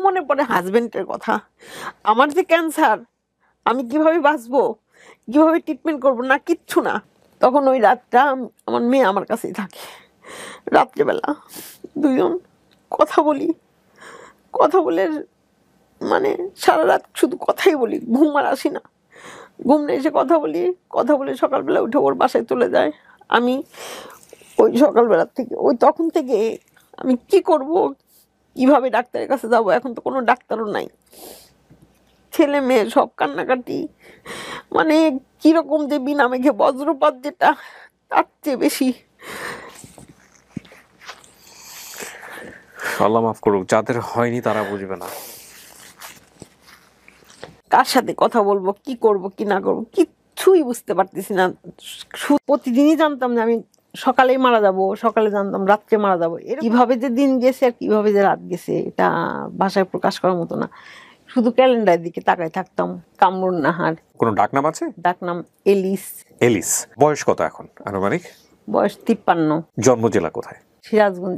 মনে পড়ে হাজবেন্ডের কথা। আমার যে ক্যান্সার, আমি কিভাবে বাঁচবো, কিভাবে ট্রিটমেন্ট করবো, না কিচ্ছু না। তখন ওই রাতটা আমার মেয়ে আমার কাছেই থাকে। রাত্রেবেলা দুজন কথা বলি, কথা বলে মানে সারা রাত শুধু কথাই বলি, ঘুম আর আসি না। ঘুম এসে কথা বলি, কথা বলে সকালবেলা উঠে ওর বাসায় চলে যায়। আমি ওই সকালবেলা থেকে তখন থেকে আমি কি করব, কিভাবে ডাক্তারের কাছে যাব, এখন তো কোনো ডাক্তারও নাই। ছেলে মেয়ে সব কান্নাকাটি, মানে কিরকম যে বিনা মেঘে বজ্রপাত, যেটা তার চেয়ে বেশি। আল্লাহ মাফ করুক, যাদের হয়নি তারা বুঝবে না। কার সাথে কথা বলবো, কি করব কি না করব কিচ্ছুই বুঝতে পারতেছি না। প্রতিদিনই জানতাম যে আমি সকালেই মারা যাব, সকালে জানতাম রাত্রে মারা যাবো। কিভাবে যে দিন গেছে আর কিভাবে যে রাত গেছে এটা ভাষায় প্রকাশ করার মতো না। শুধু ক্যালেন্ডারের দিকে তাকায় থাকতাম। কামরুন নাহার। কোনো ডাকনাম আছে? ডাকনাম এলিস। এলিস। বয়স কত এখন আনুমানিক? বয়স 53। জন্ম জেলা কোথায়? সিরাজগঞ্জ।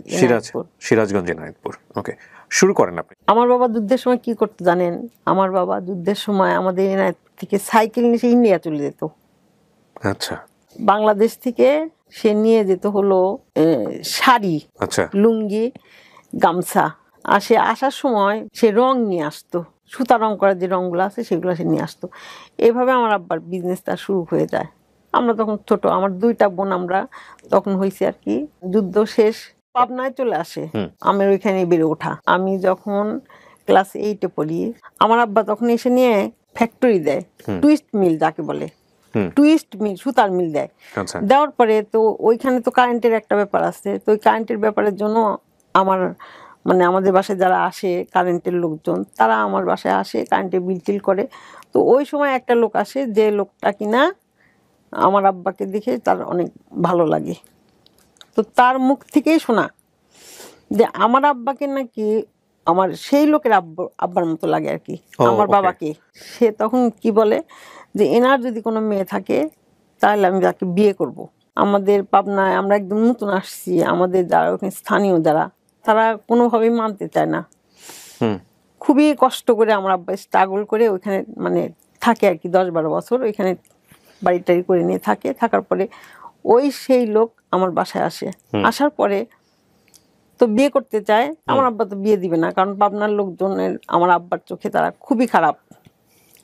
সিরাজগঞ্জ এনায়েতপুর। ওকে, শুরু করেন আপনি। আমার বাবা যুদ্ধের সময় কি করতে জানেন? আমার বাবা যুদ্ধের সময় আমাদের এনায়েতপুর থেকে সাইকেল নিয়ে সে ইন্ডিয়া চলে যেত। আচ্ছা। বাংলাদেশ থেকে সে নিয়ে যেত হলো শাড়ি, আচ্ছা, লুঙ্গি, গামছা। আর সে আসার সময় সে রং নিয়ে আসতো, সুতা রং করার যে রংগুলো আছে সেগুলো সে নিয়ে আসতো। এইভাবে আমার আব্বার বিজনেসটা শুরু হয়ে যায়। আমরা তখন ছোট, আমার 2টা বোন, আমরা তখন হয়েছে আর কি। যুদ্ধ শেষ, পাবনায় চলে আসে। আমার ওইখানে বেড়ে ওঠা। আমি যখন ক্লাস 8-এ পড়ি, আমার আব্বা তখন এসে নিয়ে ফ্যাক্টরি দেয়, টুইস্ট মিল যাকে বলে, টুইস্ট মিল, সুতার মিল দেয়। দেওয়ার পরে তো ওইখানে তো কারেন্টের একটা ব্যাপার আছে। তো ওই কারেন্টের ব্যাপারের জন্য আমার মানে আমাদের বাসায় যারা আসে কারেন্টের লোকজন, তারা আমার বাসায় আসে, কারেন্টের বিল টিল করে। তো ওই সময় একটা লোক আসে, যে লোকটা কিনা আমার আব্বাকে দেখে তার অনেক ভালো লাগে। তো তার মুখ থেকেই শোনা যে আমার আব্বাকে নাকি আমার সেই লোকের আব্বার মতো লাগে আর কি, আমার বাবাকে। সে তখন কি বলে যে এনার যদি কোনো মেয়ে থাকে তাহলে আমি তাকে বিয়ে করব। আমাদের পাবনায় আমরা একদম নতুন আসছি, আমাদের যারা ওখানে স্থানীয় যারা, তারা কোনোভাবেই মানতে চায় না। খুবই কষ্ট করে আমার আব্বা স্ট্রাগল করে ওইখানে মানে থাকে আর কি, 10-12 বছর ওইখানে বাড়ি টাড়ি করে নিয়ে থাকে। থাকার পরে ওই সেই লোক আমার বাসায় আসে। আসার পরে তো বিয়ে করতে চায়, আমার আব্বা তো বিয়ে দিবে না, কারণ পাবনার লোকজনের আমার আব্বার চোখে তারা খুবই খারাপ।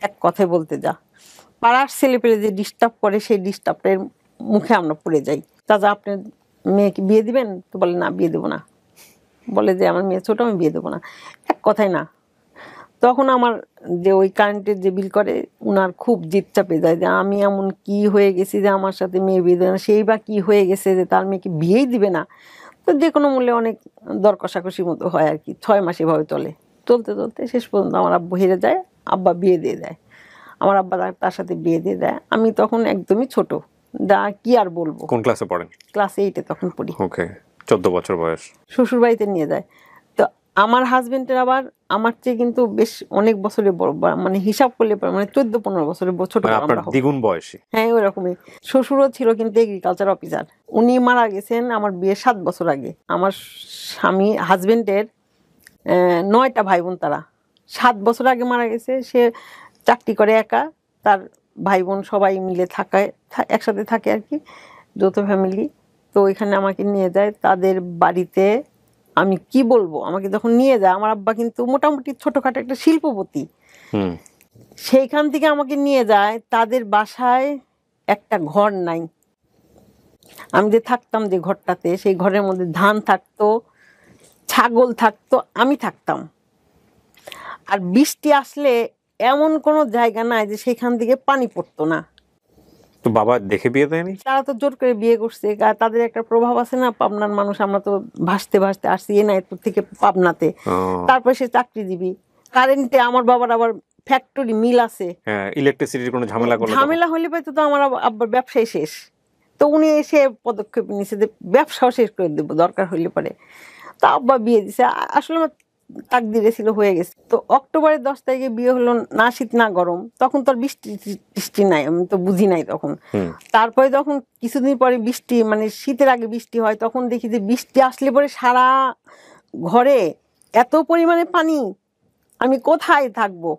এক কথায় বলতে যা, পাড়ার ছেলে পেলে যে ডিস্টার্ব করে, সেই ডিস্টার্বের মুখে আমরা পড়ে যাই। চাচা আপনার মেয়েকে বিয়ে দিবেন? তো বলে না, বিয়ে দেবো না। বলে যে আমার মেয়ে ছোট, আমি বিয়ে দেবো না। এক কথায় না। তখন আমার যে ওই কারেন্টের যে বিল করে, উনার খুব জিদ চাপে যায় যে আমি এমন কি হয়ে গেছি যে আমার সাথে মেয়ে বিয়ে দেবে না, সেই বা কি হয়ে গেছে যে তার মেয়েকে বিয়েই দিবে না। তো যে কোনো মূল্যে অনেক দর কষাকষির মতো হয় আর কি। 6 মাস এভাবে চলে। চলতে চলতে শেষ পর্যন্ত আমার আব্বু হেরে যায়, আব্বা বিয়ে দিয়ে দেয়। আমার আব্বা তার সাথে বিয়ে দিয়ে দেয়। আমি তখন একদমই ছোট, দা কি আর বলবো। কোন ক্লাসে পড়েন? ক্লাস 8-এ তখন পড়ি। ওকে, 14 বছর বয়স। শ্বশুর বাড়িতে নিয়ে যায়। তো আমার হাজবেন্ডের আবার আমার চেয়ে কিন্তু বেশ অনেক বছরের বড়, মানে হিসাব করলে মানে 14-15 বছরের ছোট। আপনার দ্বিগুণ বয়সী? হ্যাঁ, ওই রকমই। শ্বশুরও ছিল কিন্তু এগ্রিকালচার অফিসার। উনি মারা গেছেন আমার বিয়ের 7 বছর আগে। আমার স্বামী হাজবেন্ডের 9টা ভাই বোন, তারা 7 বছর আগে মারা গেছে। সে চাকরি করে একা, তার ভাই বোন সবাই মিলে একসাথে থাকে আর কি, যৌথ ফ্যামিলি। তো ওইখানে আমাকে নিয়ে যায় তাদের বাড়িতে। আমি কি বলবো, আমাকে যখন নিয়ে যায়, আমার আব্বা কিন্তু মোটামুটি ছোটখাটো একটা শিল্পপতি, সেইখান থেকে আমাকে নিয়ে যায় তাদের বাসায়। একটা ঘর নাই। আমি যে থাকতাম যে ঘরটাতে, সেই ঘরের মধ্যে ধান থাকতো, ছাগল থাকতো, আমি থাকতাম। আর বৃষ্টি আসলে এমন কোনো জায়গা নাই যে সেখান থেকে পানি পড়তো না। তো বাবা দেখে বিয়ে দেয়নি? তারা তো জোর করে বিয়ে করছে, তাদের একটা প্রভাব আছে না, পাবনার মানুষ। আমরা তো ভাসতে ভাসতে আসছি এনায়েতপুর থেকে পাবনাতে। তারপরে সে চাকরিজীবী, কারেন্টে আমার বাবার আবার ফ্যাক্টরি মিল আছে, ইলেকট্রিসিটির কোনো ঝামেলা হলে পাইতো তো আমার আব্বার ব্যবসায় শেষ। তো উনি এসে পদক্ষেপ নিয়েছে যে ব্যবসাও শেষ করে দেবো দরকার হইলে পরে। তো আব্বা বিয়ে দিছে। আসলে আমার তাকদিরে ছিল, হয়ে গেছে। তো অক্টোবরের 10 তারিখে বিয়ে হলো, না শীত না গরম। তখন তো আর বৃষ্টি নাই, আমি তো বুঝি নাই তখন। তারপরে যখন কিছুদিন পরে বৃষ্টি, মানে শীতের আগে বৃষ্টি হয়, তখন দেখি যে বৃষ্টি আসলে পরে সারা ঘরে এত পরিমাণে পানি, আমি কোথায় থাকবো।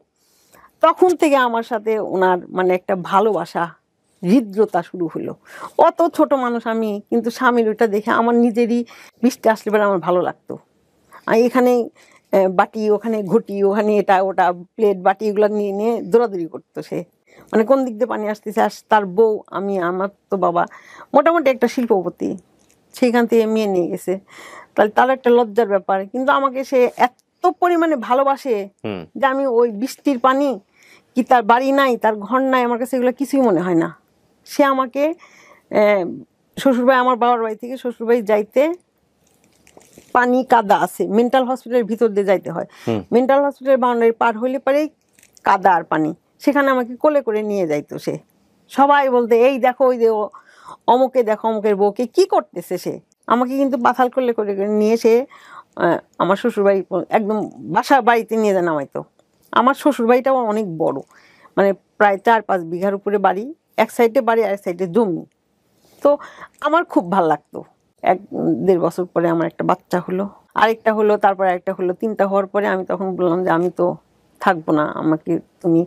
তখন থেকে আমার সাথে ওনার মানে একটা ভালোবাসা, হৃদ্রতা শুরু হলো। অত ছোট মানুষ আমি, কিন্তু স্বামীর ওইটা দেখে আমার নিজেরই বৃষ্টি আসলে পরে আমার ভালো লাগতো। আর এখানে বাটি, ওখানে ঘটি, ওখানে এটা ওটা প্লেট বাটি এগুলো নিয়ে নিয়ে দৌড়াদৌড়ি করতো সে। মানে কোন দিক দিয়ে পানি আসতেছে, আর তার বউ, আমি, আমার তো বাবা মোটামুটি একটা শিল্পপতি, সেখান থেকে মেয়ে নিয়ে গেছে। তাহলে তার একটা লজ্জার ব্যাপার, কিন্তু আমাকে সে এত পরিমাণে ভালোবাসে যে আমি ওই বৃষ্টির পানি কি, তার বাড়ি নাই, তার ঘর নাই, আমার কাছে এগুলো কিছুই মনে হয় না। সে আমাকে শ্বশুরবাড়ি, আমার বাবার বাড়ি থেকে শ্বশুরবাড়ি যাইতে পানি কাদা আছে, মেন্টাল হসপিটালের ভিতর দিয়ে যাইতে হয়। মেন্টাল হসপিটালের বাউন্ডারি পার হইলে পরেই কাদা আর পানি, সেখানে আমাকে কোলে করে নিয়ে যাইতো সে। সবাই বলতে, এই দেখো ওই যে অমুকে দেখো, অমুকের বউকে কি করতেছে সে। আমাকে কিন্তু পাথাল করলে করে নিয়ে সে আমার শ্বশুরবাড়ি একদম বাসা বাড়িতে নিয়ে যায় নামাইতো। আমার শ্বশুরবাড়িটাও অনেক বড়, মানে প্রায় 4-5 বিঘার উপরে বাড়ি, এক সাইডে বাড়ি আর এক সাইডে জমি। তো আমার খুব ভাল লাগতো। 1-1.5 বছর পরে আমার একটা বাচ্চা হলো, আরেকটা হলো, তারপরে আরেকটা হলো, 3টা হওয়ার পরে আমি তখন বললাম যে আমি তো থাকবো না, আমাকে তুমি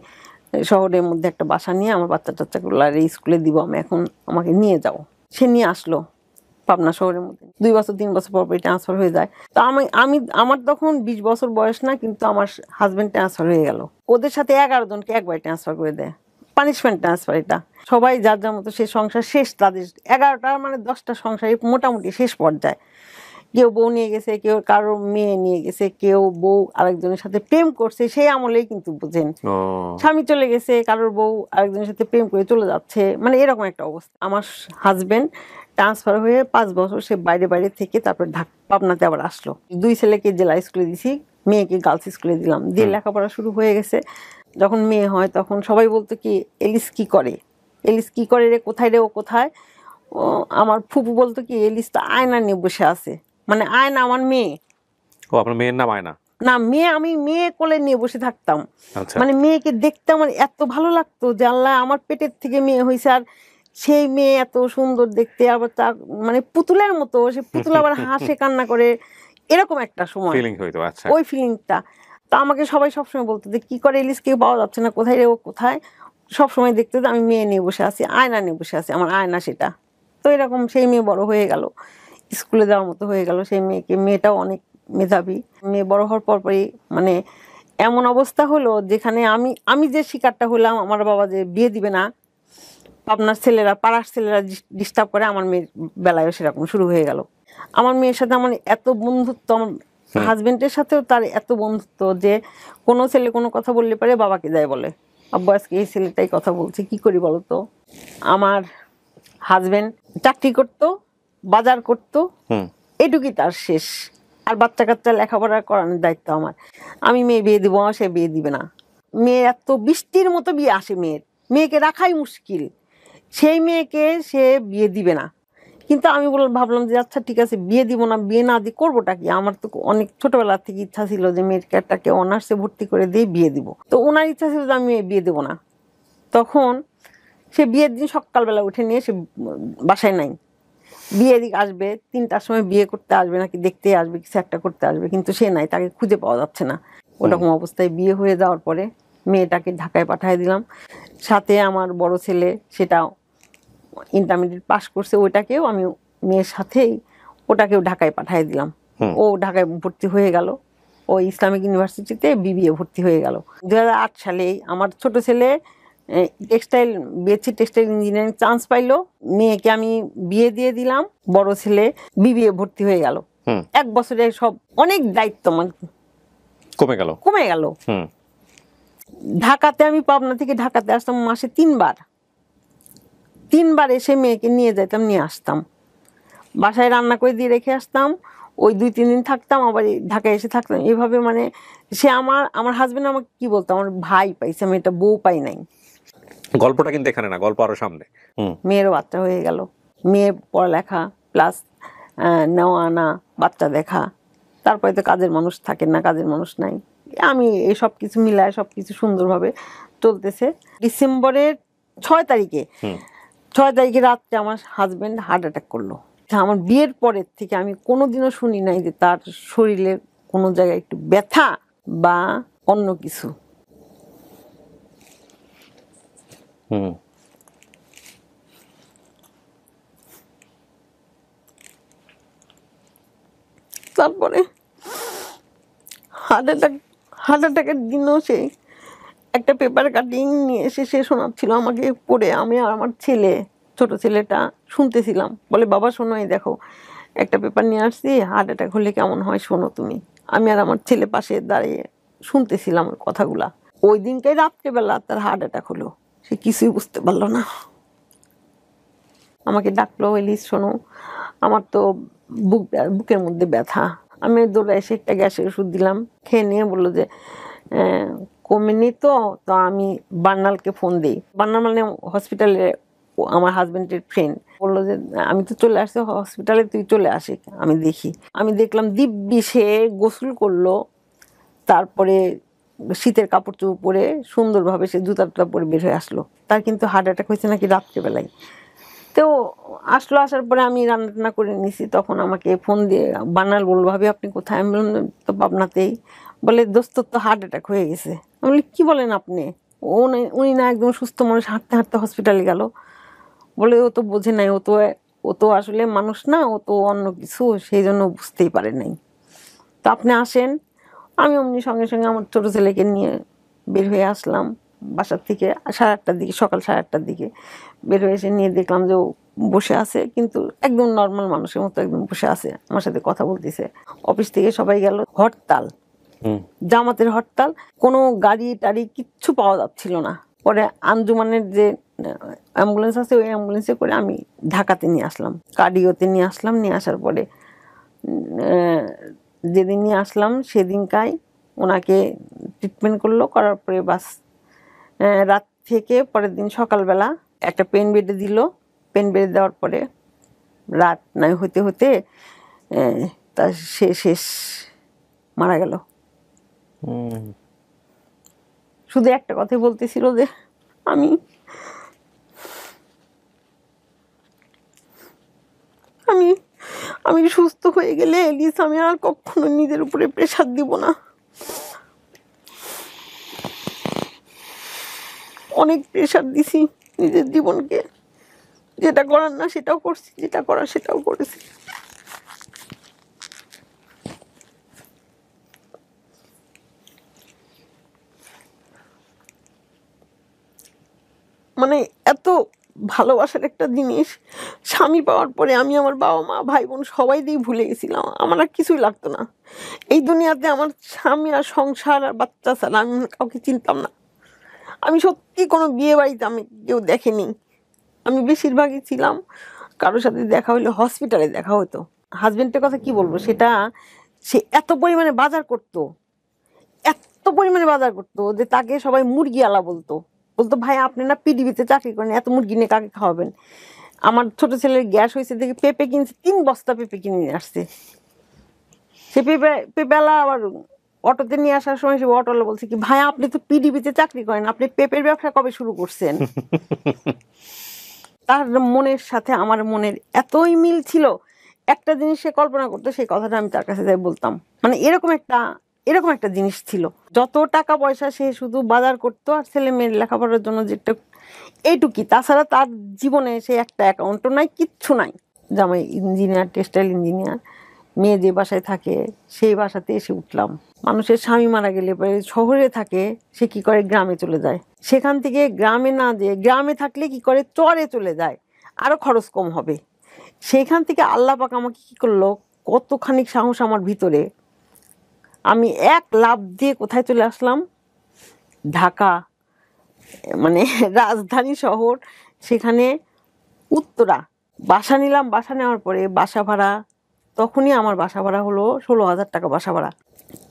শহরের মধ্যে একটা বাসা নিয়ে আমার বাচ্চা টাচ্চাগুলো স্কুলে দিব, আমি এখন আমাকে নিয়ে যাও। সে নিয়ে আসলো পাবনা শহরের মধ্যে। 2 বছর 3 বছর পর ট্রান্সফার হয়ে যায়। তো আমার তখন 20 বছর বয়স না, কিন্তু আমার হাজবেন্ড ট্রান্সফার হয়ে গেল। ওদের সাথে 11 জনকে একবারে ট্রান্সফার করে দেয়, পানিশমেন্ট ট্রান্সফার। এটা সবাই যার যার মতো, সে সংসার শেষ, তাদের 11টা মানে 10টা সংসার মোটামুটি শেষ পর্যায়ে। কেউ বউ নিয়ে গেছে, কেউ কারো মেয়ে নিয়ে গেছে, কেউ বউ আরেকজনের সাথে প্রেম করছে, সেই আমলেই কিন্তু বুঝেন, স্বামী চলে গেছে, কারোর বউ আরেকজনের সাথে প্রেম করে চলে যাচ্ছে, মানে এরকম একটা অবস্থা। আমার হাজবেন্ড ট্রান্সফার হয়ে 5 বছর সে বাইরে বাইরে থেকে তারপর পাবনাতে আবার আসলো। 2 ছেলেকে জেলা স্কুলে দিছি, মেয়েকে গার্লস স্কুলে দিলাম, দিয়ে লেখাপড়া শুরু হয়ে গেছে। যখন মেয়ে হয় তখন সবাই বলতো কি, এলিস কি করে, এলিস কি করে রে, কোথায় রে, ও কোথায়। আমার ফুপু বলতো কি, এলিস তো আয়না নিয়ে বসে আছে, মানে আয়না আমার মেয়ে। ও, আপনার মেয়ের নাম আয়না? না, মেয়ে, আমি মেয়ে কোলে নিয়ে বসে থাকতাম। মানে মেয়েকে দেখতে আমার এত ভালো লাগতো যে আল্লাহ, আমার পেটের থেকে মেয়ে হয়েছে, আর সেই মেয়ে এত সুন্দর দেখতে, আবার তার মানে পুতুলের মতো, সে পুতুল আবার হাসে কান্না করে, এরকম একটা সময় ওই ফিলিংটা। তা আমাকে সবাই সবসময় বলতো যে কি করে এলিস, কেউ পাওয়া যাচ্ছে না, কোথায় রে, ও কোথায়। সবসময় দেখতে যে আমি মেয়ে নিয়ে বসে আছি, আয়না নিয়ে বসে আছি, আমার আয়না সেটা। তো এরকম সেই মেয়ে বড় হয়ে গেল, স্কুলে যাওয়ার মতো হয়ে গেল সেই মেয়েটাও অনেক মেধাবী। মেয়ে বড় হওয়ার পরপরই মানে এমন অবস্থা হলো, যেখানে আমি যে শিকারটা হলাম, আমার বাবা যে বিয়ে দিবে না, পাবনার ছেলেরা, পাড়ার ছেলেরা ডিস্টার্ব করে, আমার মেয়ের বেলায়ও সেরকম শুরু হয়ে গেল। আমার মেয়ের সাথে আমার এত বন্ধুত্ব, আমার হাজবেন্ডের সাথেও তার এত বন্ধুত্ব যে কোনো ছেলে কোনো কথা বললে পারে বাবাকে যায় বলে, আব্বু আজকে এই ছেলেটাই কথা বলছে, কি করি বলো তো। আমার হাজবেন্ড চাকরি করতো, বাজার করতো, এটুকুই তার শেষ। আর বাচ্চা কাচ্চা লেখাপড়া করানোর দায়িত্ব আমার। আমি মেয়ে বিয়ে দিব, সে বিয়ে দিবে না। মেয়ে এত বৃষ্টির মতো বিয়ে আসে, মেয়েকে রাখাই মুশকিল, সেই মেয়েকে সে বিয়ে দিবে না। কিন্তু আমি ভাবলাম যে আচ্ছা ঠিক আছে, বিয়ে দিব না, বিয়ে না দিয়ে করবোটা কি। আমার তো অনেক ছোটবেলা থেকে ইচ্ছা ছিল যে মেয়েটাকে অনার্সে ভর্তি করে দিয়ে বিয়ে দিব। তো ওনার ইচ্ছা ছিল যে আমি বিয়ে দেবো না। তখন সে বিয়ের দিন সকালবেলা উঠে নিয়ে সে বাসায় নাই, বিয়ে দিক আসবে 3টার সময়, বিয়ে করতে আসবে নাকি দেখতে আসবে, কিছু একটা করতে আসবে, কিন্তু সে নাই, তাকে খুঁজে পাওয়া যাচ্ছে না। ওরকম অবস্থায় বিয়ে হয়ে যাওয়ার পরে মেয়েটাকে ঢাকায় পাঠিয়ে দিলাম। সাথে আমার বড় ছেলে, সেটা ইন্টারমিডিয়েট পাস করছে, ওইটাকেও আমি মেয়ের সাথেই ওটাকেও ঢাকায় পাঠিয়ে দিলাম। ও ঢাকায় ভর্তি হয়ে গেল, ও ইসলামিক ইউনিভার্সিটিতে বিবিএ ভর্তি হয়ে গেল। 2008 সালেই আমার ছোট ছেলে textile, BSc textile engineering chance পাইলো, মেয়েকে আমি বিয়ে দিয়ে দিলাম, বড় ছেলে বিবিএ ভর্তি হয়ে গেল। 1 বছরে সব অনেক দায়িত্ব আমার কমে গেল। ঢাকাতে আমি পাবনা থেকে ঢাকাতে আসতাম মাসে 3বার এসে মেয়েকে নিয়ে যাইতাম, নিয়ে আসতাম, বাসায় রান্না করে দিয়ে রেখে আসতাম, ওই 2-3 দিন থাকতাম, আবার ঢাকায় এসে থাকতাম। এইভাবে মানে সে আমার হাজবেন্ড আমাকে কি বলতো, আমার ভাই পাইছে, আমি এটা বউ পাই নাই। গল্পটা কিন্তু এখানে না, গল্প আরো সামনে। মেয়েরও বাচ্চা হয়ে গেল, মেয়ে পড়ালেখা প্লাস নেওয়া আনা, বাচ্চা দেখা, তারপরে তো কাজের মানুষ থাকে না, কাজের মানুষ নাই। আমি এই সব কিছু মিলায় সব কিছু সুন্দরভাবে চলতেছে। ডিসেম্বরের 6 তারিখে রাত্রে আমার হাজবেন্ড হার্ট অ্যাটাক করলো। আমার বিয়ের পরের থেকে আমি কোনোদিনও শুনি নাই যে তার শরীরের কোনো জায়গায় একটু ব্যথা বা অন্য কিছু। হুম। তারপরে হার্ট অ্যাটাকের দিনও সে একটা পেপার কাটিং নিয়ে এসে সে শোনাচ্ছিল আমাকে পড়ে। আমি আর আমার ছেলে, ছোট ছেলেটা শুনতেছিলাম। বলে বাবা শোনো, এই দেখো একটা পেপার নিয়ে আসছি, হার্ট অ্যাটাক হলে কেমন হয় শোনো তুমি। আমি আর আমার ছেলে পাশে দাঁড়িয়ে শুনতেছিলাম ওর কথাগুলা। ওই দিনকে রাত্রেবেলা তার হার্ট অ্যাটাক হলো, সে কিছুই বুঝতে পারলো না। আমাকে ডাকলো, এলিস শোনো আমার তো বুকের মধ্যে ব্যথা। আমি দৌড়ে এসে একটা গ্যাসের ওষুধ দিলাম, খেয়ে নিয়ে বললো যে কমেনি। তো তো আমি বার্নালকে ফোন দিই। বার্নাল মানে হসপিটালে আমার হাজবেন্ডের ফ্রেন্ড। বললো যে আমি তো চলে আসছি হসপিটালে, তুই চলে আসি আমি দেখি। আমি দেখলাম দিব্যি সে গোসল করলো, তারপরে শীতের কাপড় চোপড় পরে সুন্দরভাবে সে জুতা টুতা পরে বের হয়ে আসলো। তার কিন্তু হার্ট অ্যাটাক হয়েছে নাকি রাত্রেবেলায়। তো আসলো, আসার পরে আমি রান্না টান্না করে নিছি। তখন আমাকে ফোন দিয়ে বানাল বলল ভাবি আপনি কোথায়? আমি বললাম তো পাবনাতেই। বলে দোস্ত তো হার্ট অ্যাটাক হয়ে গেছে। আমি বলি কি বলেন আপনি? উনি না একদম সুস্থ মানুষ, হাঁটতে হাঁটতে হসপিটালে গেল। বলে ও তো বোঝে নাই, ও তো আসলে মানুষ না, ও তো অন্য কিছু, সেই জন্য বুঝতেই পারে নাই। তো আপনি আসেন। আমি অমনি সঙ্গে সঙ্গে আমার ছোটো ছেলেকে নিয়ে বের হয়ে আসলাম বাসার থেকে। 8:30টার দিকে, সকাল 8:30টার দিকে বের হয়ে এসে নিয়ে দেখলাম যে ও বসে আছে, কিন্তু একদম নর্মাল মানুষের মতো একদম বসে আছে, আমার সাথে কথা বলতেছে। অফিস থেকে সবাই গেল, হরতাল, জামাতের হরতাল, কোনো গাড়ি টাড়ি কিচ্ছু পাওয়া যাচ্ছিল না। পরে আঞ্জুমানের যে অ্যাম্বুলেন্স আছে ওই অ্যাম্বুলেন্সে করে আমি ঢাকাতে নিয়ে আসলাম, কার্ডিওতে নিয়ে আসলাম। নিয়ে আসার পরে যেদিন নিয়ে আসলাম সেদিনকাই ওনাকে ট্রিটমেন্ট করলো, করার পরে বাস রাত থেকে পরের দিন সকালবেলা একটা পেন বেডে দিল। পেন বেডে দেওয়ার পরে রাত নয় হতে হতে তার শেষ মারা গেল। শুধু একটা কথাই বলতেছিল যে আমি আমি আমি সুস্থ হয়ে গেলে এলিস আমি আর কখনো নিজের উপরে প্রেশার দিব না। অনেক প্রেশার দিছি নিজের জীবনকে, যেটা করার না সেটাও করছি, যেটা করার সেটাও করেছি। মানে এত ভালোবাসার একটা জিনিস স্বামী পাওয়ার পরে আমি আমার বাবা মা ভাই বোন সবাই দিয়ে ভুলে গেছিলাম। আমার আর কিছুই লাগতো না এই দুনিয়াতে। আমার স্বামী আর সংসার আর বাচ্চা ছাড়া আমি কাউকে চিনতাম না। আমি সত্যি কোনো বিয়ে বাড়িতে আমি কেউ দেখেনি। আমি বেশিরভাগই ছিলাম কারোর সাথে দেখা হইলে হসপিটালে দেখা হতো। হাজবেন্ডের কথা কি বলবো, সেটা সে এত পরিমাণে বাজার করতো, এত পরিমাণে বাজার করতো যে তাকে সবাই মুরগি আলা বলতো। বলতো ভাই আপনি না পিডিবিতে চাকরি করেন, এত মুরগি নিয়ে কাকে খাওয়াবেন? আমার ছোট ছেলের গ্যাস হয়েছে দেখে পেঁপে কিনছে, 3 বস্তা পেঁপে কিনে নিয়ে আসছে। সে পেঁপেলা আবার অটোতে নিয়ে আসার সময় সে অটোলা বলছে কি ভাই আপনি তো পিডিবিতে চাকরি করেন, আপনি পেঁপের ব্যবসা কবে শুরু করছেন? তার মনের সাথে আমার মনের এতই মিল ছিল, একটা জিনিস সে কল্পনা করতো সেই কথাটা আমি তার কাছে যাই বলতাম। মানে এরকম একটা জিনিস ছিল। যত টাকা পয়সা সে শুধু বাজার করতো আর ছেলে মেয়ের লেখাপড়ার জন্য যেটা এইটুকি, তাছাড়া তার জীবনে সে একটা অ্যাকাউন্টও নাই, কিচ্ছু নাই। জামাই ইঞ্জিনিয়ার, টেক্সটাইল ইঞ্জিনিয়ার, মেয়ে যে বাসায় থাকে সেই বাসাতে এসে উঠলাম। মানুষের স্বামী মারা গেলে শহরে থাকে, সে কি করে গ্রামে চলে যায়। সেখান থেকে গ্রামে না যেয়ে, গ্রামে থাকলে কি করে চরে চলে যায়, আরো খরচ কম হবে। সেইখান থেকে আল্লাহ পাক আমাকে কি করলো, কতখানি সাহস আমার ভিতরে, আমি এক লাফ দিয়ে কোথায় চলে আসলাম, ঢাকা, মানে রাজধানী শহর। সেখানে উত্তরা বাসা নিলাম। বাসা নেওয়ার পরে বাসা ভাড়া, তখনই আমার বাসা ভাড়া হলো 16,000 টাকা বাসা ভাড়া।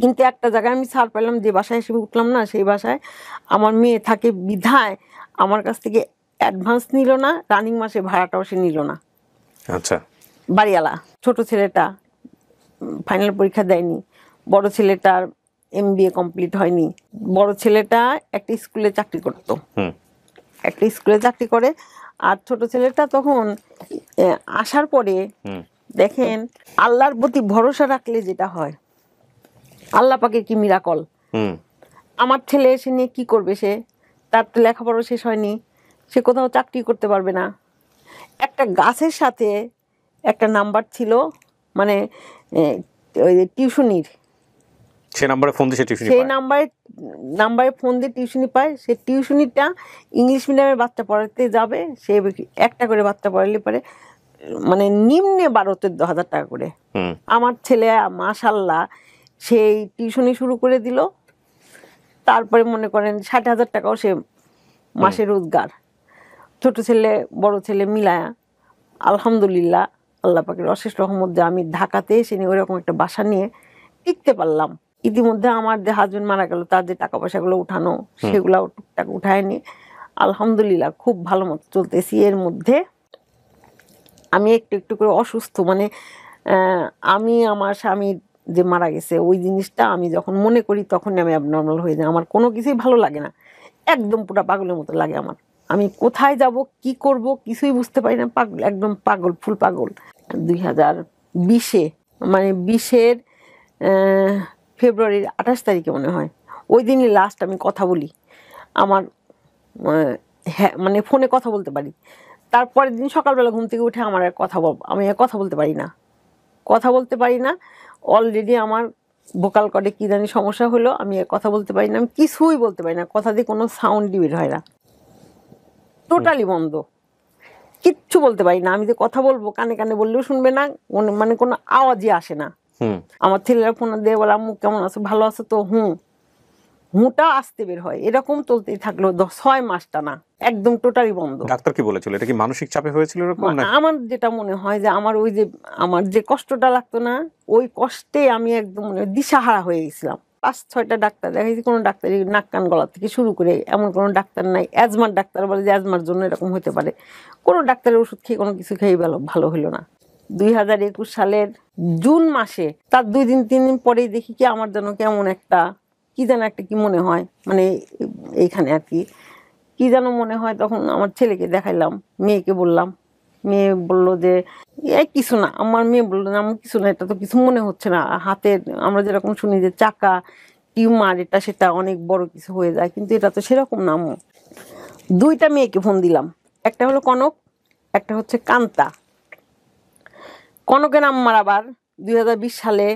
কিন্তু একটা জায়গায় আমি ছাড় পেলাম, যে বাসায় এসে উঠলাম না সেই বাসায় আমার মেয়ে থাকে বিধায় আমার কাছ থেকে অ্যাডভান্স নিল না, রানিং মাসে ভাড়াটাও সে নিল না। আচ্ছা। বাড়িওয়ালা। ছোট ছেলেটা ফাইনাল পরীক্ষা দেয়নি, বড় ছেলেটার MBA কমপ্লিট হয়নি। বড় ছেলেটা একটা স্কুলে চাকরি করতো, একটা স্কুলে চাকরি করে। আর ছোট ছেলেটা তখন আসার পরে দেখেন আল্লাহর প্রতি ভরসা রাখলে যেটা হয়, আল্লাহ পাকের কি মিরাকল। আমার ছেলে এসে নিয়ে কী করবে, তার তো লেখাপড়া শেষ হয়নি, সে কোথাও চাকরি করতে পারবে না। একটা গাছের সাথে একটা নাম্বার ছিল, মানে ওই টিউশনির, সে নাম্বারে ফোন দিয়ে টিউশনি সেই পায়। নাম্বারে ফোন দিয়ে টিউশনি পায়। সে টিউশনিটা ইংলিশ মিডিয়ামের বাচ্চা পড়াতে যাবে, সে একটা করে বাচ্চা পড়ালে পারে, মানে নিম্নে 12-13 হাজার টাকা করে। আমার ছেলে মাশাল্লাহ সেই টিউশনি শুরু করে দিল, তারপরে মনে করেন 60,000 টাকাও সে মাসে রোজগার। ছোট ছেলে বড় ছেলে মিলায়া আলহামদুলিল্লাহ, আল্লাহ পাকের অশেষ রহমত যে আমি ঢাকাতে এসে নিয়ে ওইরকম একটা বাসা নিয়ে টিকতে পারলাম। ইতিমধ্যে আমার যে হাজবেন্ড মারা গেল, তার যে টাকা পয়সাগুলো উঠানো, সেগুলো টুকটাক উঠায় নি, আলহামদুলিল্লাহ খুব ভালো মতো চলতেছি। এর মধ্যে আমি একটু একটু করে অসুস্থ, মানে আমি আমার স্বামী যে মারা গেছে ওই জিনিসটা আমি যখন মনে করি তখনই আমি অ্যাবনর্মাল হয়ে যাই। আমার কোনো কিছুই ভালো লাগে না, একদম পুরো পাগলের মতো লাগে আমার। আমি কোথায় যাব কি করব কিছুই বুঝতে পারি না, পাগল, একদম পাগল, ফুল পাগল। 2020-এ, মানে 20-এর ফেব্রুয়ারির 28 তারিখে মনে হয়, ওই দিনই লাস্ট আমি কথা বলি। আমার হ্যাঁ, মানে ফোনে কথা বলতে পারি। তারপরের দিন সকালবেলা ঘুম থেকে উঠে আমার আমি আর কথা বলতে পারি না, কথা বলতে পারি না। অলরেডি আমার ভোকাল কর্ডে কী জানি সমস্যা হলো, আমি আর কথা বলতে পারি না, আমি কিছুই বলতে পারি না, কথা দিয়ে কোনো সাউন্ডই বের হয় না, টোটালি বন্ধ, কিচ্ছু বলতে পারি না। আমি যে কথা বলবো কানে কানে বললেও শুনবে না, মানে কোনো আওয়াজই আসে না। আমার ছেলেরা ফোন দিয়ে বলে আম্মু কেমন আছো, ভালো আছো তো, হুঁটা আসতে বের হয়। এরকম চলতেই থাকলো 6 মাসটা না, একদম টোটালি বন্ধ। ডাক্তার কি বলেছিল, এটা কি মানসিক চাপে হয়েছিল এরকম? আমার যেটা মনে হয় যে আমার ওই যে আমার যে কষ্টটা লাগতো না, ওই কষ্টে আমি একদম দিশাহারা হয়ে গেছিলাম। 5-6টা ডাক্তার দেখাইছি, কোনো ডাক্তারই নাক কান গলা থেকে শুরু করে এমন কোনো ডাক্তার নাই। অ্যাজমার ডাক্তার বলে যে অ্যাজমার জন্য এরকম হতে পারে, কোনো ডাক্তারের ওষুধ খেয়ে কোনো কিছু খেয়ে ভালো হলো না। 2021 সালের জুন মাসে তার 2-3 দিন পরেই দেখি কি আমার যেন কেমন একটা কি যেন একটা কি মনে হয়, মানে এইখানে আর কি যেন মনে হয়। তখন আমার ছেলেকে দেখাইলাম, মেয়েকে বললাম, মেয়ে বললো যে এই কিছু না। আমার মেয়ে বললো না, আমার কিছু না, এটা তো কিছু মনে হচ্ছে না, হাতের আমরা যেরকম শুনি যে চাকা টিউমার, এটা সেটা অনেক বড় কিছু হয়ে যায়, কিন্তু এটা তো সেরকম না। 2টা মেয়েকে ফোন দিলাম, একটা হলো কনক, একটা হচ্ছে কান্তা। কনকের আম্মার আবার 2020 সালে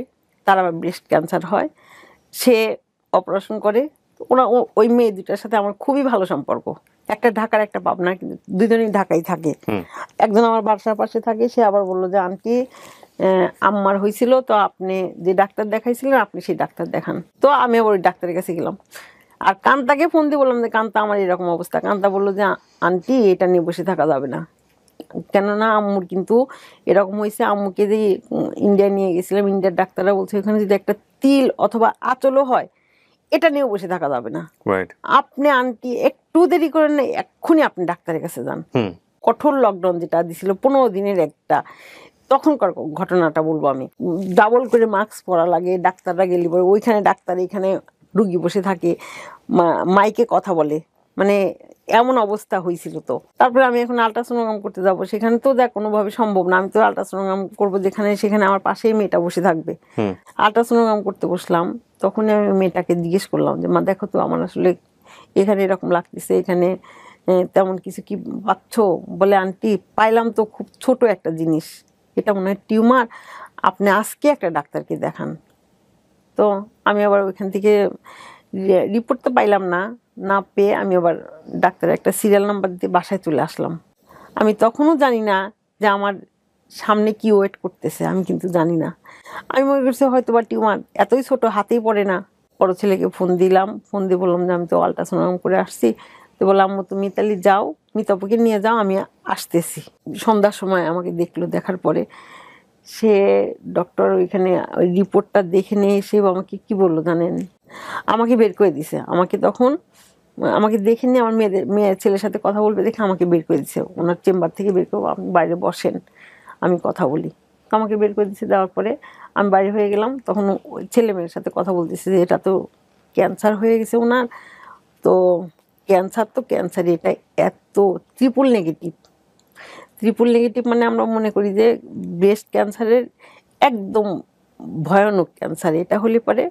তার আবার ব্রেস্ট ক্যান্সার হয়, সে অপারেশন করে। ওই মেয়ে দুটার সাথে আমার খুবই ভালো সম্পর্ক, একটা ঢাকার একটা পাবনা, কিন্তু দুজনেই ঢাকায় থাকে। একজন আমার বাসার পাশে থাকে, সে আবার বললো যে আন্টি আম্মার হয়েছিল তো আপনি যে ডাক্তার দেখাইছিলেন আপনি সেই ডাক্তার দেখান। তো আমি আবার ওই ডাক্তারের কাছে গেলাম, আর কান্তাকে ফোন দিয়ে বললাম যে কান্তা আমার এরকম অবস্থা। কান্তা বললো যে আন্টি এটা নিয়ে বসে থাকা যাবে না, কেননা আম্মুর কিন্তু এরকম হয়েছে। আম্মুকে যে ইন্ডিয়া নিয়ে গেছিলাম, ইন্ডিয়ার ডাক্তাররা বলছে ওখানে যদি একটা তিল অথবা আঁচলও হয় এটা নিয়েও বসে থাকা যাবে না, আপনি আন্টি একটু দেরি করেন না, এক্ষুনি আপনি ডাক্তারের কাছে যান। কঠোর লকডাউন যেটা দিছিল 15 দিনের একটা, তখনকার ঘটনাটা বলবো আমি। ডাবল করে মাস্ক পরা লাগে, ডাক্তাররা গেলে পরে ওইখানে ডাক্তার এখানে রুগী বসে থাকে, মাইকে কথা বলে, মানে এমন অবস্থা হয়েছিল। তো তারপরে আমি এখন আল্ট্রাসোনোগ্রাম করতে যাবো, সেখানে তো দেখ কোনোভাবে সম্ভব না, আমি তো আল্ট্রাসোনোগ্রাম করবো যেখানে, সেখানে আমার পাশেই মেয়েটা বসে থাকবে। আল্ট্রাসোনোগ্রাম করতে বসলাম, তখনই আমি মেয়েটাকে জিজ্ঞেস করলাম যে মা দেখো তো আমার আসলে এখানে এরকম লাগতেছে, এখানে তেমন কিছু কি পাচ্ছ? বলে আন্টি পাইলাম তো খুব ছোট একটা জিনিস, এটা মনে হয় টিউমার, আপনি আজকে একটা ডাক্তারকে দেখান। তো আমি আবার ওইখান থেকে রিপোর্ট তো পাইলাম না, না পেয়ে আমি আবার ডাক্তারের একটা সিরিয়াল নাম্বার দিয়ে বাসায় চলে আসলাম। আমি তখনও জানি না যে আমার সামনে কি ওয়েট করতেছে, আমি কিন্তু জানি না। আমি মনে করছি হয়তো বা টিউমার, এতই ছোট হাতেই পড়ে না। বড় ছেলেকে ফোন দিলাম, ফোন দিয়ে বললাম যে আমি তো আল্ট্রাসাউন্ড করে আসছি। তো বললাম আম্মু তুমি মিতালি যাও, মিতাপুকে নিয়ে যাও, আমি আসতেছি। সন্ধ্যার সময় আমাকে দেখলো, দেখার পরে সে ডক্টর ওইখানে ওই রিপোর্টটা দেখে নিয়ে এসে আমাকে কি বললো জানেন, আমাকে বের করে দিছে। আমাকে দেখে নিয়ে আমার মেয়ের ছেলের সাথে কথা বলবে দেখে আমাকে বের করে দিছে, ওনার চেম্বার থেকে বের করবো, আপনি বাইরে বসেন আমি কথা বলি। আমাকে বের করে দিচ্ছে, দেওয়ার পরে আমি বাইরে হয়ে গেলাম। তখন ওই ছেলে মেয়ের সাথে কথা বলতেছে যে এটা তো ক্যান্সার হয়ে গেছে ওনার, তো ক্যান্সার তো ক্যান্সারই, এটা এত ট্রিপল নেগেটিভ, মানে আমরা মনে করি যে ব্রেস্ট ক্যান্সারের একদম ভয়ানক ক্যান্সার। এটা হলে পরে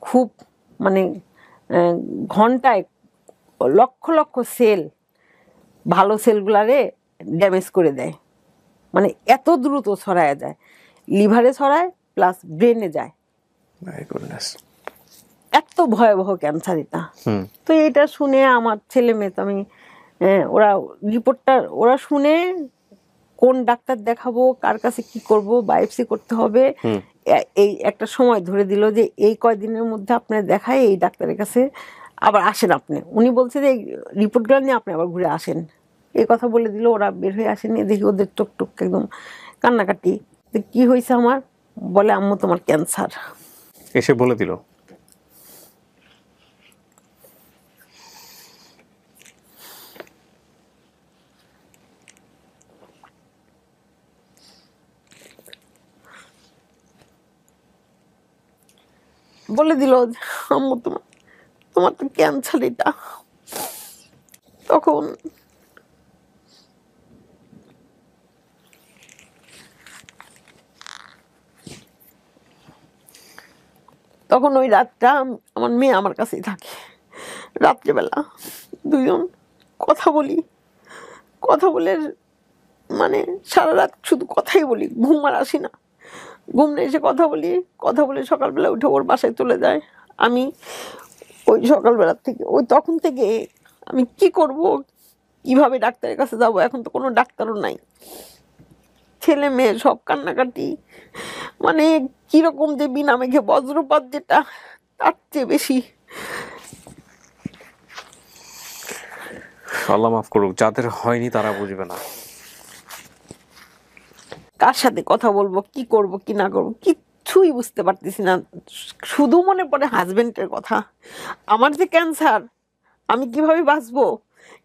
খুব মানে ঘন্টায় লক্ষ লক্ষ সেল ভালো সেলগুলারে ড্যামেজ করে দেয়, মানে এত দ্রুত ছড়ায় যায়, লিভারে ছড়ায় প্লাস ব্রেনে যায়। মাই গুডনেস, এত ভয়াবহ ক্যান্সার এটা। হুম, তো এটা শুনে আমার ছেলে মেয়ে তো আমি ওরা রিপোর্টটা ওরা শুনে কোন ডাক্তার দেখাবো, কার কাছে কি করব, বায়োপসি করতে হবে, হুম, এই একটা সময় ধরে দিল যে এই কয়দিনের মধ্যে আপনার দেখায় এই ডাক্তারের কাছে আবার আসেন আপনি। উনি বলছে যে এই রিপোর্টগুলো নিয়ে আপনি আবার ঘুরে আসেন, এই কথা বলে দিল। ওরা বের হয়ে আসেনি, দেখি ওদের টুক টুক একদম কান্নাকাটি। তো কি হয়েছে আমার, বলে আম্মু তোমার ক্যান্সার। এসে বলে দিল? বলে দিল আম্মু তোমার তোমার তো ক্যান্সার এটা। তখন তখন ওই রাতটা আমার মেয়ে আমার কাছেই থাকে। রাত্রেবেলা দুজন কথা বলি, কথা বলে মানে সারা রাত শুধু কথাই বলি, ঘুম আর আসি না। ঘুম না এসে কথা বলি, কথা বলে সকালবেলা উঠে ওর বাসায় চলে যায়। আমি ওই সকালবেলা থেকে ওই তখন থেকে আমি কি করব, কিভাবে ডাক্তারের কাছে যাব, এখন তো কোনো ডাক্তারও নাই। ছেলে মেয়ে সব কান্নাকাটি, মানে কিরকম যে বিনা মেঘে বজ্রপাত যেটা, তার চেয়ে বেশি। আল্লাহ মাফ করুক, যাদের হয়নি তারা বুঝবে না। কার সাথে কথা বলবো, কি করব কি না করবো কিচ্ছুই বুঝতে পারতেছি না। শুধু মনে পড়ে হাজবেন্ডের কথা। আমার যে ক্যান্সার, আমি কিভাবে বাঁচবো,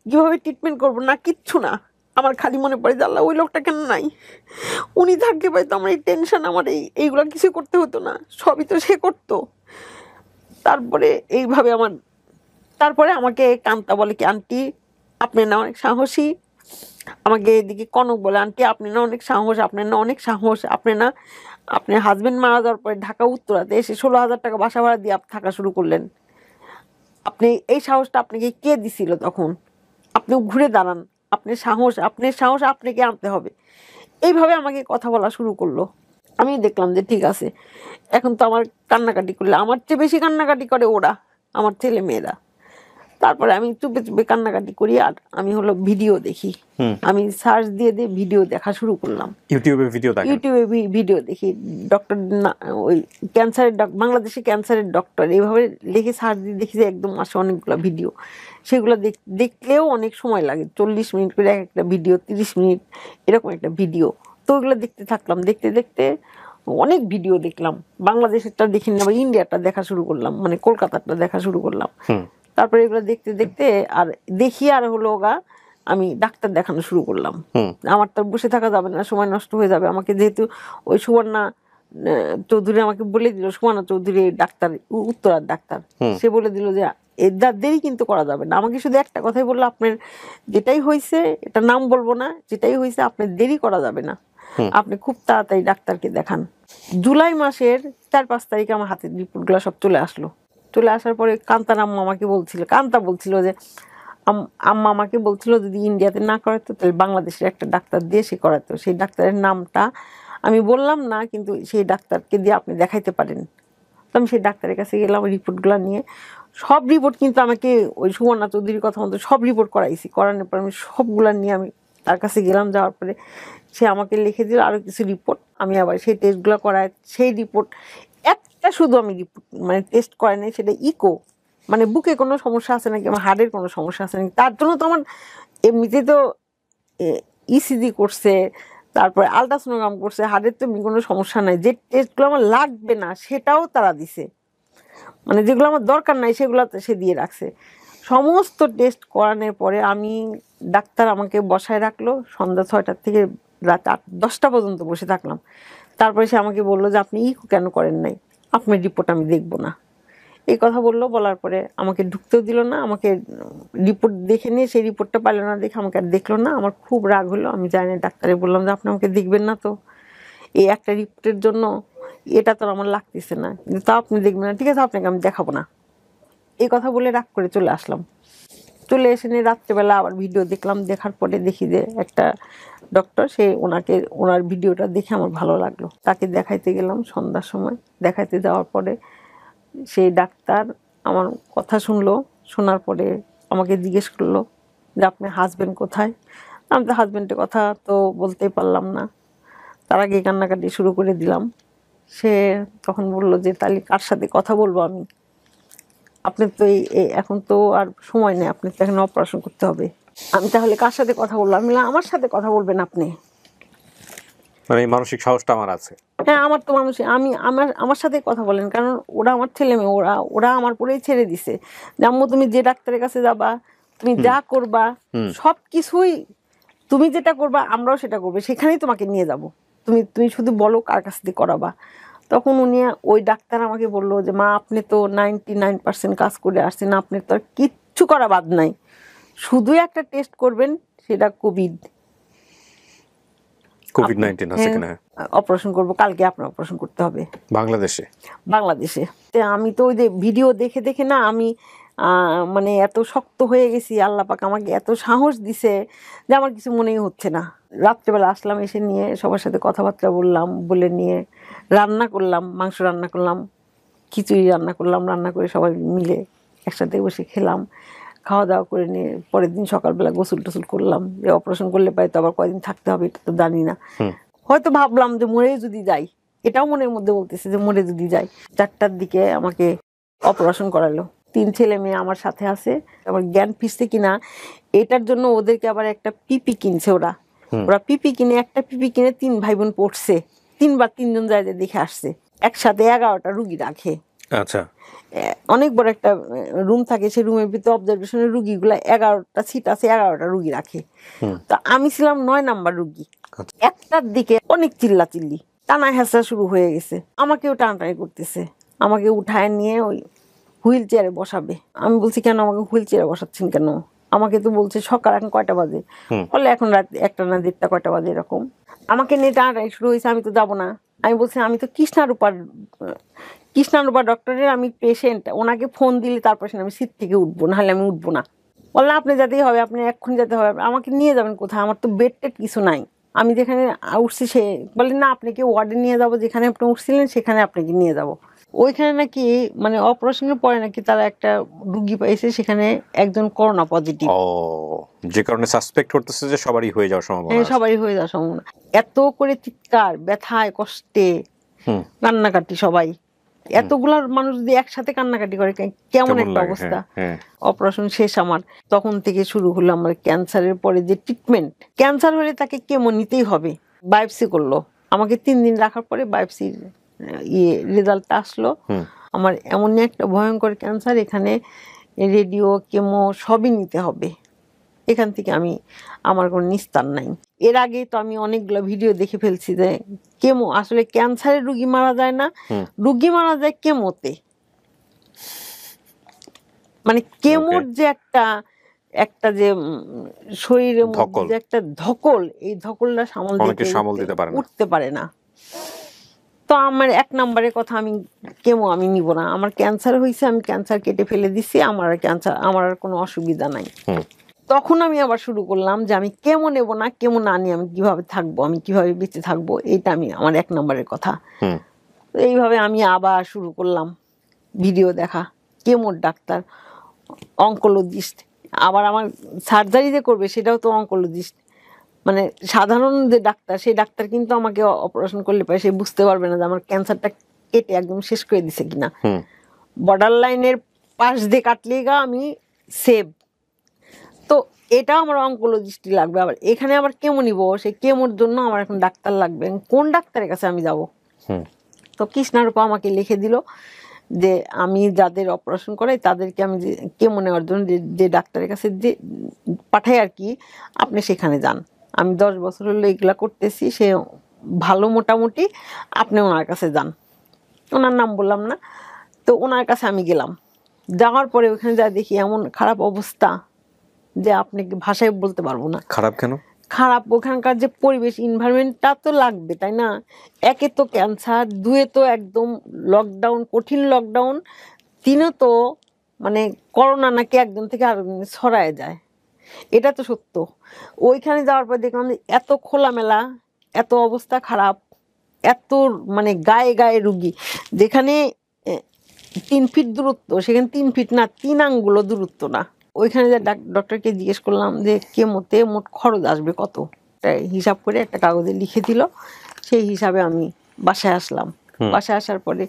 কিভাবে ট্রিটমেন্ট করবো, না কিচ্ছু না। আমার খালি মনে পড়ে যে আল্লাহ ওই লোকটা কেন নাই, উনি থাকতে পারতো আমার এই টেনশন, আমার এইগুলো কিছু করতে হতো না, সবই তো সে করতো। তারপরে এইভাবে আমার, তারপরে আমাকে কান্তা বলে কি আন্টি আপনি না অনেক সাহসী, আমাকে এদিকে কনক বলে আন্টি আপনি না অনেক সাহস, আপনার না অনেক সাহস, আপনি না আপনার হাজবেন্ড মারা যাওয়ার পরে ঢাকা উত্তরাতে এসে 16,000 টাকা বাসা ভাড়া দিয়ে থাকা শুরু করলেন, আপনি এই সাহসটা আপনাকে কে দিছিল তখন, আপনি ঘুরে দাঁড়ান, আপনার সাহস আপনাকে আনতে হবে। এইভাবে আমাকে কথা বলা শুরু করলো। আমি দেখলাম যে ঠিক আছে, এখন তো আমার কান্নাকাটি করলে আমার চেয়ে বেশি কান্নাকাটি করে ওরা, আমার ছেলে মেয়েরা। তারপরে আমি চুপে চুপে কান্নাকাটি করি আর আমি হলো ভিডিও দেখি। আমি সার্চ দিয়ে দিয়ে ভিডিও দেখা শুরু করলাম। ইউটিউবে ভিডিও দেখেন? ইউটিউবে ভিডিও দেখি, ডক্টর ওই ক্যান্সারের বাংলাদেশে ক্যান্সারের ডক্টর এইভাবে লিখে সার্চ দিয়ে দেখি যে একদম আসে অনেকগুলো ভিডিও। সেগুলো দেখলেও অনেক সময় লাগে, 40 মিনিট করে এক একটা ভিডিও, 30 মিনিট এরকম একটা ভিডিও। তো ওইগুলো দেখতে থাকলাম, দেখতে দেখতে অনেক ভিডিও দেখলাম। বাংলাদেশেরটা দেখিনি, আবার ইন্ডিয়াটা দেখা শুরু করলাম, মানে কলকাতারটা দেখা শুরু করলাম। তারপরে এগুলো দেখতে দেখতে আর দেখি আর হলো গা আমি ডাক্তার দেখানো শুরু করলাম। আমার তো বসে থাকা যাবে না, সময় নষ্ট হয়ে যাবে। আমাকে যেহেতু ওই সুবর্ণা চৌধুরী আমাকে বলে দিল, সুবর্ণা চৌধুরী ডাক্তার, উত্তরার ডাক্তার, সে বলে দিল যে এর দেরি কিন্তু করা যাবে না। আমাকে শুধু একটা কথাই বললো, আপনার যেটাই হয়েছে, এটা নাম বলবো না, যেটাই হয়েছে আপনার দেরি করা যাবে না, আপনি খুব তাড়াতাড়ি ডাক্তারকে দেখান। জুলাই মাসের 4-5 তারিখে আমার হাতের রিপোর্টগুলো সব চলে আসলো। চলে আসার পরে কান্তার আম্মা আমাকে বলছিল, কান্তা বলছিল যে আম্মা আমাকে বলছিল যদি ইন্ডিয়াতে না করাতো তাহলে বাংলাদেশের একটা ডাক্তার দিয়ে সে করাতো। সেই ডাক্তারের নামটা আমি বললাম না, কিন্তু সেই ডাক্তারকে দিয়ে আপনি দেখাইতে পারেন। তো আমি সেই ডাক্তারের কাছে গেলাম রিপোর্টগুলো নিয়ে। সব রিপোর্ট কিন্তু আমাকে ওই সুবর্ণা চৌধুরীর কথা মতো সব রিপোর্ট করাইছি। করানোর পর আমি সবগুলা নিয়ে আমি তার কাছে গেলাম। যাওয়ার পরে সে আমাকে লিখে দিল আরও কিছু রিপোর্ট। আমি আবার সেই টেস্টগুলো করাই, সেই রিপোর্ট একটা শুধু আমি রিপোর্ট মানে টেস্ট করাই নাই, সেটা ইকো, মানে বুকে কোনো সমস্যা আছে নাকি, আমার হার্টের কোনো সমস্যা আছে নাকি। তার জন্য তো আমার এমনিতে তো ইসিজি করছে, তারপরে আলট্রাসোনোগ্রাম করছে, হার্টের তো এমনি কোনো সমস্যা নাই। যে টেস্টগুলো আমার লাগবে না সেটাও তারা দিছে, মানে যেগুলো আমার দরকার নাই সেগুলো সে দিয়ে রাখছে। সমস্ত টেস্ট করানোর পরে আমি, ডাক্তার আমাকে বসায় রাখলো সন্ধ্যা 6টা থেকে রাত 8-10টা পর্যন্ত বসে থাকলাম। তারপরে সে আমাকে বললো যে আপনি ইকো কেন করেন নাই, আপনার রিপোর্ট আমি দেখবো না, এই কথা বললো। বলার পরে আমাকে ঢুকতেও দিল না, আমাকে রিপোর্ট দেখে নিয়ে সেই রিপোর্টটা পাইলো না দেখে আমাকে আর দেখলো না। আমার খুব রাগ হলো, আমি যাই না, ডাক্তারে বললাম যে আপনি আমাকে দেখবেন না তো, এই একটা রিপোর্টের জন্য এটা তো আমার লাগতেছে না, কিন্তু তা আপনি দেখবেন না, ঠিক আছে আপনাকে আমি দেখাবো না। এই কথা বলে রাগ করে চলে আসলাম। চলে এসে নিয়ে রাত্রেবেলা আবার ভিডিও দেখলাম, দেখার পরে দেখি যে একটা ডক্টর, সে ওনার ভিডিওটা দেখে আমার ভালো লাগলো, তাকে দেখাইতে গেলাম সন্ধ্যার সময়। দেখাইতে যাওয়ার পরে সেই ডাক্তার আমার কথা শুনলো, শোনার পরে আমাকে জিজ্ঞেস করলো যে আপনার হাজব্যান্ড কোথায়। আমি তো হাজব্যান্ডের কথা তো বলতেই পারলাম না, তার আগে কান্নাকাটি শুরু করে দিলাম। সে তখন বললো যে তাহলে কার সাথে কথা বলবো আমি, আপনার তো এখন তো আর সময় নেই, আপনার তো এখন অপারেশন করতে হবে। আমি তাহলে কার সাথে কথা বলবো? আমি বললাম আমার সাথে কথা বলবেন আপনি। মানে এই মানসিক সাহসটা আমার আছে। হ্যাঁ, আমার তো মানুষ, আমি আমার সাথে কথা বলেন, কারণ ওরা আমার ছেলে মেয়ে, ওরা আমার পরেই ছেড়ে দিছে যে আম্মু তুমি যে ডাক্তারের কাছে যাবা, তুমি যা করবা সব কিছুই, তুমি যেটা করবা আমরাও সেটা করবো, সেখানেই তোমাকে নিয়ে যাব, তুমি শুধু বলো কার কাছ থেকে করাবা। তখন ওই ডাক্তার আমাকে বললো যে মা আপনি তো 99% কাজ করে আসছেন, আপনি তো আর কিচ্ছু করা বাদ নাই, শুধু একটা টেস্ট করবেন, সেটা কোভিড-19 আছে কিনা। অপারেশন করবো, কালকে আপনার অপারেশন করতে হবে বাংলাদেশে। আমি তো ওই যে ভিডিও দেখে দেখে না আমি মানে এত শক্ত হয়ে গেছি, আল্লাহ পাক আমাকে এত সাহস দিছে যে আমার কিছু মনেই হচ্ছে না। রাত্রেবেলা আসলাম, এসে নিয়ে সবার সাথে কথাবার্তা বললাম, বলে নিয়ে রান্না করলাম, মাংস রান্না করলাম, খিচুড়ি রান্না করলাম, রান্না করে সবাই মিলে একসাথে বসে খেলাম। খাওয়া দাওয়া করে নিয়ে পরের দিন সকালবেলা গোসল টোসল করলাম, যে অপারেশন করলে পাই তো আবার কয়দিন থাকতে হবে এটা তো জানি না। হয়তো ভাবলাম যে মরে যদি যাই, এটাও মনের মধ্যে বলতেছে যে মরে যদি যাই। 4টার দিকে আমাকে অপারেশন করালো। 3 ছেলে মেয়ে আমার সাথে আছে, আমার জ্ঞান ফিরছে কিনা এটার জন্য ওদেরকে আবার একটা পিপি কিনছে। ওরা পিপি কিনে, একটা পিপি কিনে 3 ভাই বোন পড়ছে, 3বার 3জন যায় দেখে আসছে। একসাথে 11টা রুগী রাখে। আচ্ছা, অনেক বড় একটা রুম থাকে, সেই রুমের ভিতরে অবজারভেশনের রুগীগুলা 11টা সিট আছে, 11টা রুগী রাখে। তো আমি ছিলাম 9 নাম্বার রুগী। 1টার দিকে অনেক চিল্লাচিল্লি, টানা হেঁচড়া শুরু হয়ে গেছে, আমাকেও টানাটানি করতেছে, আমাকে উঠায় নিয়ে ওই হুইল চেয়ারে বসাবে। আমি বলছি কেন আমাকে হুইল চেয়ারে বসাচ্ছেন কেন? আমাকে তো বলছে সকাল এখন কয়টা বাজে, বলে এখন রাত 1টা না 1:30 কয়টা বাজে এরকম। আমাকে নিয়ে টানাটানি শুরু হয়েছে, আমি তো যাবো না। আমি বলছি আমি তো কৃষ্ণারূপা ডক্টরের আমি পেশেন্ট, ওনাকে ফোন দিলে তারপর আমি সিট থেকে উঠবো, নাহলে আমি উঠবো না। বললাম আপনি যেতেই হবে, আপনি এক্ষুনি যেতে হবে, আমাকে নিয়ে যাবেন কোথায়? আমার তো বেড টেড কিছু নাই, আমি যেখানে উঠছি সে বলে না আপনাকে ওয়ার্ডে নিয়ে যাবো, যেখানে আপনি উঠছিলেন সেখানে আপনাকে নিয়ে যাব। ওইখানে নাকি মানে অপারেশনের পরে নাকি তারা একটা রুগী পাইছে, সেখানে একজন করোনা পজিটিভ। যে কারণে সাসপেক্ট করতেছে যে সবারই হয়ে যাওয়ার সম্ভাবনা আছে। সবারই হয়ে যাওয়ার সম্ভাবনা। এত করে চিৎকার, ব্যথায়, কষ্টে, কান্নাকাটি, সবাই এতগুলার মানুষ যদি একসাথে কান্নাকাটি করে কেমন একটা অবস্থা। অপারেশন শেষ আমার, তখন থেকে শুরু হলো আমার ক্যান্সারের পরে যে ট্রিটমেন্ট। ক্যান্সার হলে তাকে কেমো নিতেই হবে। বায়োপসি করলো আমাকে, 3 দিন রাখার পরে বায়োপসির রেজাল্টটা আসলো। আমার এমনই একটা ভয়ঙ্কর ক্যান্সার, এখানে রেডিও, কেমো সবই নিতে হবে। এখান থেকে আমার কোনো নিস্তার নাই। এর আগে তো আমি অনেকগুলো ভিডিও দেখে ফেলছি যে কেমো আসলে ক্যান্সারের রুগী মারা যায় না, রুগী মারা যায় কেমোতে। মানে কেমোর যে একটা যে শরীরের মধ্যে যে একটা ধকল, এই ধকলটা সামাল দিতে উঠতে পারে না। তো আমার 1 নম্বরের কথা, আমি কেমো নিব না। আমার ক্যান্সার হয়েছে, আমি ক্যান্সার কেটে ফেলে দিছি, আমার আর কোনো অসুবিধা নাই। তখন আমি আবার শুরু করলাম যে আমি কেমো নেব না, কেমো না নিয়ে আমি কিভাবে থাকবো, আমি কিভাবে বেঁচে থাকবো, এইটা আমার 1 নম্বরের কথা। এইভাবে আমি আবার শুরু করলাম ভিডিও দেখা, কেমোর ডাক্তার, অনকোলজিস্ট, আবার আমার সার্জারি যে করবে সেটাও তো অনকোলজিস্ট। মানে সাধারণ যে ডাক্তার, সেই ডাক্তার কিন্তু আমাকে অপারেশন করলে পারে সে বুঝতে পারবে না যে আমার ক্যান্সারটা কেটে একদম শেষ করে দিছে কিনা। বর্ডার লাইনের পাশ দিয়ে কাটলেই আমি সেভ। তো এটা আমার অনকোলজিস্টই লাগবে। আবার এখানে আবার কেমো নিব, সেই কেমোর জন্য আমার এখন ডাক্তার লাগবে, কোন ডাক্তারের কাছে আমি যাব? তো কৃষ্ণারূপা আমাকে লিখে দিল যে আমি যাদের অপারেশন করাই তাদেরকে আমি কেমো নেওয়ার জন্য যে ডাক্তারের কাছে যে পাঠাই আর কি, আপনি সেখানে যান। আমি 10 বছর হলো এগুলা করতেছি, সে ভালো মোটামুটি, আপনি ওনার কাছে যান। ওনার নাম বললাম না। তো ওনার কাছে আমি গেলাম, যাওয়ার পরে ওখানে যা দেখি এমন খারাপ অবস্থা যে আপনাকে ভাষায় বলতে পারবো না। খারাপ কেন? খারাপ ওখানকার যে পরিবেশ, এনভায়রনমেন্টটা তো লাগবে, তাই না? একে তো ক্যান্সার, 2 তো একদম লকডাউন, কঠিন লকডাউন, 3 তো মানে করোনা নাকি একজন থেকে আরেকজনে ছড়ায় যায়, এটা তো সত্য। ওইখানে যাওয়ার পর দেখলাম যে এত খোলামেলা, এত অবস্থা খারাপ, এত মানে গায়ে গায়ে রুগী, যেখানে 3 ফিট দূরত্ব সেখানে 3 ফিট না, 3 আঙ্গুলও দূরত্ব না। ওইখানে যে ডক্টরকে জিজ্ঞেস করলাম যে কেমোতে মোট খরচ আসবে কত, হিসাব করে একটা কাগজে লিখে দিল। সেই হিসাবে আমি বাসায় আসলাম। বাসায় আসার পরে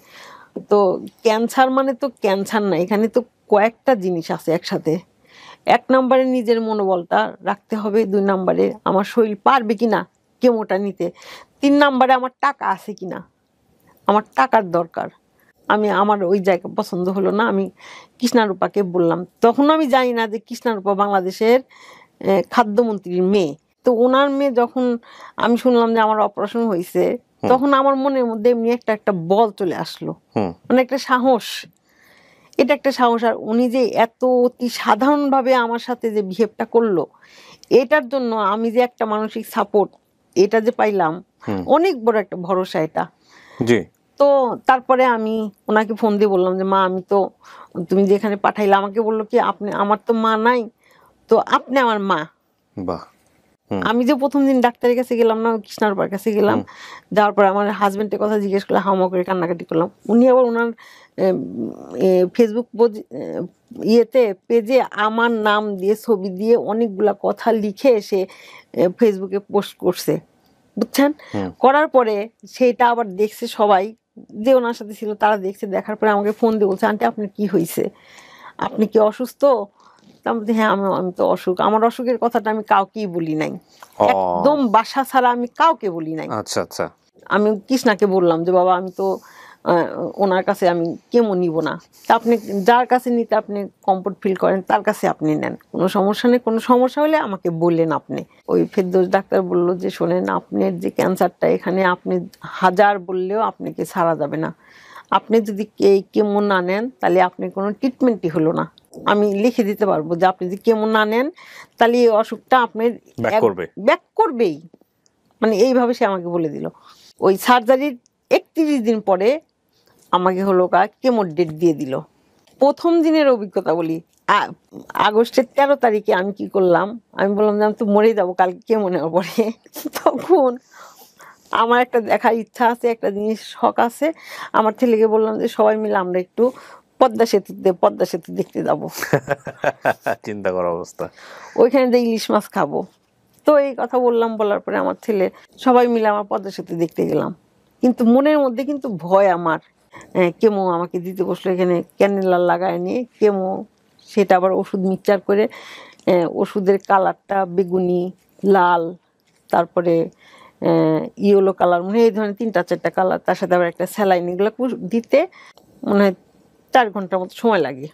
তো ক্যান্সার মানে তো ক্যান্সার না, এখানে তো কয়েকটা জিনিস আছে একসাথে। 1 নম্বরে নিজের মনোবলটা রাখতে হবে, 2 নম্বরে আমার শরীর পারবে কিনা কেমোটা নিতে, 3 নম্বরে আমার টাকা আছে কিনা, আমার টাকার দরকার। আমার ওই জায়গা পছন্দ হলো না, আমি কৃষ্ণারূপাকে বললাম। তখন আমি জানি না যে কৃষ্ণারূপা বাংলাদেশের খাদ্যমন্ত্রীর মেয়ে। তো ওনার মেয়ে যখন আমি শুনলাম যে আমার অপারেশন হয়েছে, তখন আমার মনের মধ্যে এমনি একটা বল চলে আসলো, মানে একটা সাহস, এটা একটা সাহস। আর উনি যে এত অতি সাধারণভাবে আমার সাথে যে বিহেভটা করলো, এটার জন্য আমি যে একটা মানসিক সাপোর্ট এটা যে পাইলাম, অনেক বড় একটা ভরসা এটা। জি। তো তারপরে আমি ওনাকে ফোন দিয়ে বললাম যে মা, আমি তো, তুমি যেখানে পাঠাইলে, আমাকে বললো কি আপনি, আমার তো মা নাই, তো আপনি আমার মা। বাহ। আমি যে প্রথম দিন ডাক্তারের কাছে গেলাম না, কৃষ্ণারূপার কাছে গেলাম, যাওয়ার পর আমার হাজবেন্ডের কথা জিজ্ঞেস করলে হামা করে কান্নাকাটি করলাম। উনি আবার ওনার ফেসবুক ইয়েতে পেজে আমার নাম দিয়ে ছবি দিয়ে অনেকগুলা কথা লিখে এসে ফেসবুকে পোস্ট করছে, বুঝছেন। করার পরে সেটা আবার দেখছে সবাই, যে ওনার সাথে ছিল তারা দেখছে। দেখার পরে আমাকে ফোন দিয়ে বলছে, আন্টি আপনার কি হয়েছে, আপনি কি অসুস্থ? হ্যাঁ, আমি তো অসুখ। আমার অসুখের কথাটা আমি কাউকেই বলি নাই, একদম বাসা ছাড়া আমি কাউকে বলি নাই। আচ্ছা আচ্ছা। আমি কৃষ্ণাকে বললাম যে বাবা, আমি তো ওনার কাছে আমি কেমো নিব না, তা আপনি যার কাছে নিতে আপনি কমফোর্ট ফিল করেন তার কাছে আপনি নেন, কোনো সমস্যা নেই। কোনো সমস্যা হলে আমাকে বললেন আপনি। ওই ফেরদৌস ডাক্তার বলল যে শোনেন, আপনার যে ক্যান্সারটা, এখানে আপনি 1000 বললেও আপনাকে ছাড়া যাবে না। আপনি যদি কেমো না নেন তাহলে আপনি কোনো ট্রিটমেন্টই হলো না। আমি লিখে দিতে পারবো যে আপনি যদি কেমো না নেন তাহলে এই অসুখটা আপনার ব্যাক করবেই, মানে এইভাবে সে আমাকে বলে দিল। ওই সার্জারির 31 দিন পরে আমাকে হলো কেমোর ডেট দিয়ে দিল। প্রথম দিনের অভিজ্ঞতা বলি, আগস্টের 13 তারিখে আমি কি করলাম, আমি বললাম যে আমি তো মরেই যাবো কালকে কেমো নেওয়ার পরে। তখন আমার একটা দেখার ইচ্ছা আছে, একটা জিনিস শখ আছে। আমার ছেলেকে বললাম যে সবাই মিলে আমরা একটু পদ্মা সেতু দেখতে যাবো। চিন্তা করার অবস্থা। ওইখানে যে ইলিশ মাছ খাবো। তো এই কথা বললাম, বলার পরে আমার ছেলে সবাই মিলে আমার পদ্মা সেতু দেখতে গেলাম। কিন্তু মনের মধ্যে কিন্তু ভয় আমার। কেমো আমাকে দিতে বসলো, এখানে ক্যানেলা লাগায় নিয়ে কেমো, সেটা আবার ওষুধ মিক্সচার করে, ওষুধের কালারটা বেগুনি, লাল, তারপরে ইয়েলো কালার, মানে এই ধরনের 3-4টা কালার, তার সাথে আবার একটা স্যালাইন, এগুলো দিতে মনে হয় 4 ঘন্টার মতো সময় লাগে।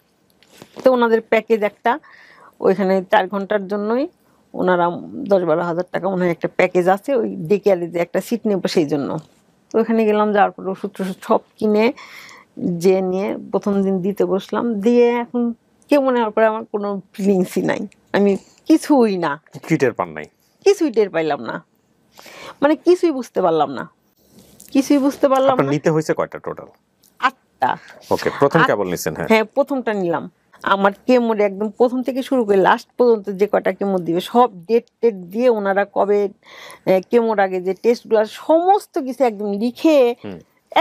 তো ওনাদের প্যাকেজ একটা, ওইখানে 4 ঘন্টার জন্যই ওনারা 10-12 হাজার টাকা মনে হয় একটা প্যাকেজ আছে, ওই ডেকেয়ারে যে একটা সিট নেবো সেই জন্য। তো ওখানে গেলাম, যাওয়ার পর ওষুধ টষুধ সব কিনে যে নিয়ে প্রথম দিন দিতে বসলাম। দিয়ে এখন কেমন নেওয়ার পরে আমার কোনো ফিলিংসই নাই, আমি কিছুই না, কিছুই টের পাইলাম না, মানে কিছুই বুঝতে পারলাম না। নিতে হয়েছে কয়টা টোটাল? 8টা। ওকে, প্রথম কেবল নিছেন? হ্যাঁ, প্রথমটা নিলাম। আমার কেমোর একদম প্রথম থেকে শুরু করে লাস্ট পর্যন্ত যে কটা কেমো দিবে সব ডেট দিয়ে ওনারা কবে কেমোর আগে যে টেস্টগুলো সমস্ত কিছু একদম লিখে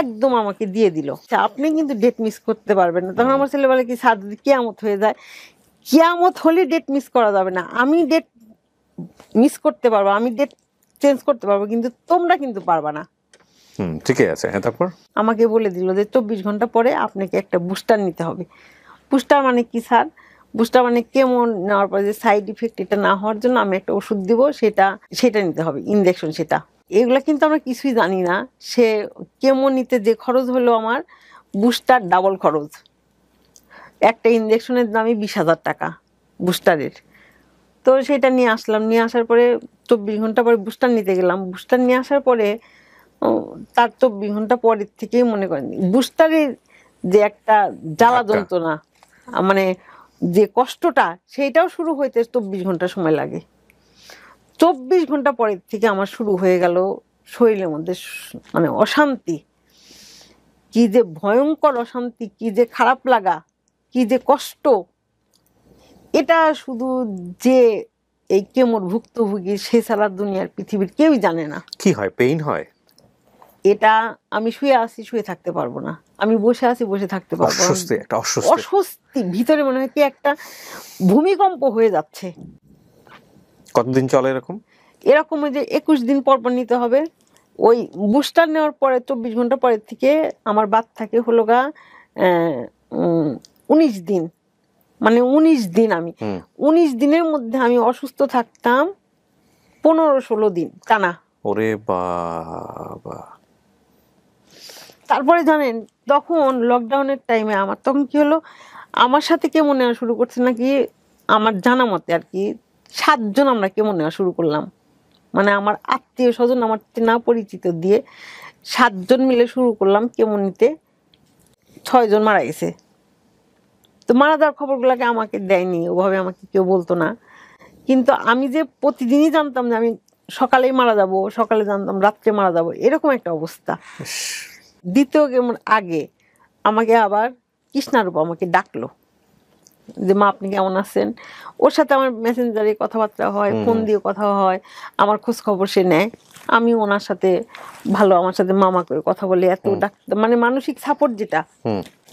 একদম আমাকে দিয়ে দিল। আপনি কিন্তু ডেট মিস করতে পারবেন না। তখন আমার ছেলে বলে কি, স্যার যদি কিয়ামত হয়ে যায়, কিয়ামত হলে ডেট মিস করা যাবে না। আমি ডেট মিস করতে পারবো, আমি ডেট চেঞ্জ করতে পারবো, কিন্তু তোমরা কিন্তু পারবা না। ঠিকই আছে। তারপর আমাকে বলে দিল যে 24 ঘন্টা পরে আপনাকে একটা বুস্টার নিতে হবে। বুস্টার মানে কি স্যার? বুস্টার মানে কেমন নেওয়ার পরে যে সাইড ইফেক্ট এটা না হওয়ার জন্য আমি একটা ওষুধ দিব, সেটা নিতে হবে, ইনজেকশন। সেটা এগুলা কিন্তু আমরা কিছুই জানি না। সে কেমো নিতে যে খরচ হলো আমার, বুস্টার ডাবল খরচ। একটা ইনজেকশনের দামই 20,000 টাকা বুস্টারের। তো সেটা নিয়ে আসলাম, নিয়ে আসার পরে 24 ঘন্টা পরে বুস্টার নিতে গেলাম। বুস্টার নিয়ে আসার পরে তার 24 ঘন্টা পরের থেকেই মনে করেন বুস্টারের যে একটা জ্বালা যন্ত্রণা, মানে যে কষ্টটা, সেইটাও শুরু হইতে 24 ঘন্টা সময় লাগে। 24 ঘন্টা পরের থেকে আমার শুরু হয়ে গেল শরীরের মধ্যে মানে অশান্তি, কি যে ভয়ঙ্কর অশান্তি, কি যে খারাপ লাগা। কি যে কষ্ট, এটা শুধু যে এই কেমোর ভুক্তভোগী সে ছাড়া দুনিয়ার পৃথিবীর কেউই জানে না। কি হয়, পেইন হয়? এটা আমি শুয়ে আছি, শুয়ে থাকতে পারবো না, আমি বসে আছি, বসে থাকতে পারবো না। অস্বস্তি, একটা অস্বস্তি। অস্বস্তি ভিতরে মনে হয় কি একটা ভূমিকম্প হয়ে যাচ্ছে। কতদিন চলে এরকম? এরকম যে 21 দিন পর পর নিতে হবে। ওই বুস্টার নেওয়ার পরে 24 ঘন্টা পরের থেকে আমার বাত থাকে হলো গা 19 দিন, মানে 19 দিন আমি 19 দিনের মধ্যে আমি অসুস্থ থাকতাম 15-16 দিন টানা। ওরে বাবা। তারপরে জানেন তখন লকডাউনের টাইমে আমার তখন কি হলো, আমার সাথে কেমন নেওয়া শুরু করছে নাকি, আমার জানা মতে আর কি 7 জন আমরা কেমন নেওয়া শুরু করলাম, মানে আমার আত্মীয় স্বজন, আমার না পরিচিত দিয়ে 7 জন মিলে শুরু করলাম কেমন নিতে। 6 জন মারা গেছে। তো মারা যাওয়ার খবরগুলোকে আমাকে দেয়নি, ওভাবে আমাকে কেউ বলতো না। কিন্তু আমি যে প্রতিদিনই জানতাম যে আমি সকালেই মারা যাব, সকালে জানতাম রাত্রে মারা যাব, এরকম একটা অবস্থা। দ্বিতীয় কেমন আগে আমাকে আবার কৃষ্ণারূপ আমাকে ডাকলো যে মা আপনি কেমন আছেন। ওর সাথে আমার মেসেঞ্জারে কথাবার্তা হয়, ফোন দিয়ে কথা হয়, আমার খোঁজ খবর সে নেয়। আমি ওনার সাথে ভালো, আমার সাথে মামা করে কথা বলে, এত ডাক্তার মানে মানসিক সাপোর্ট যেটা।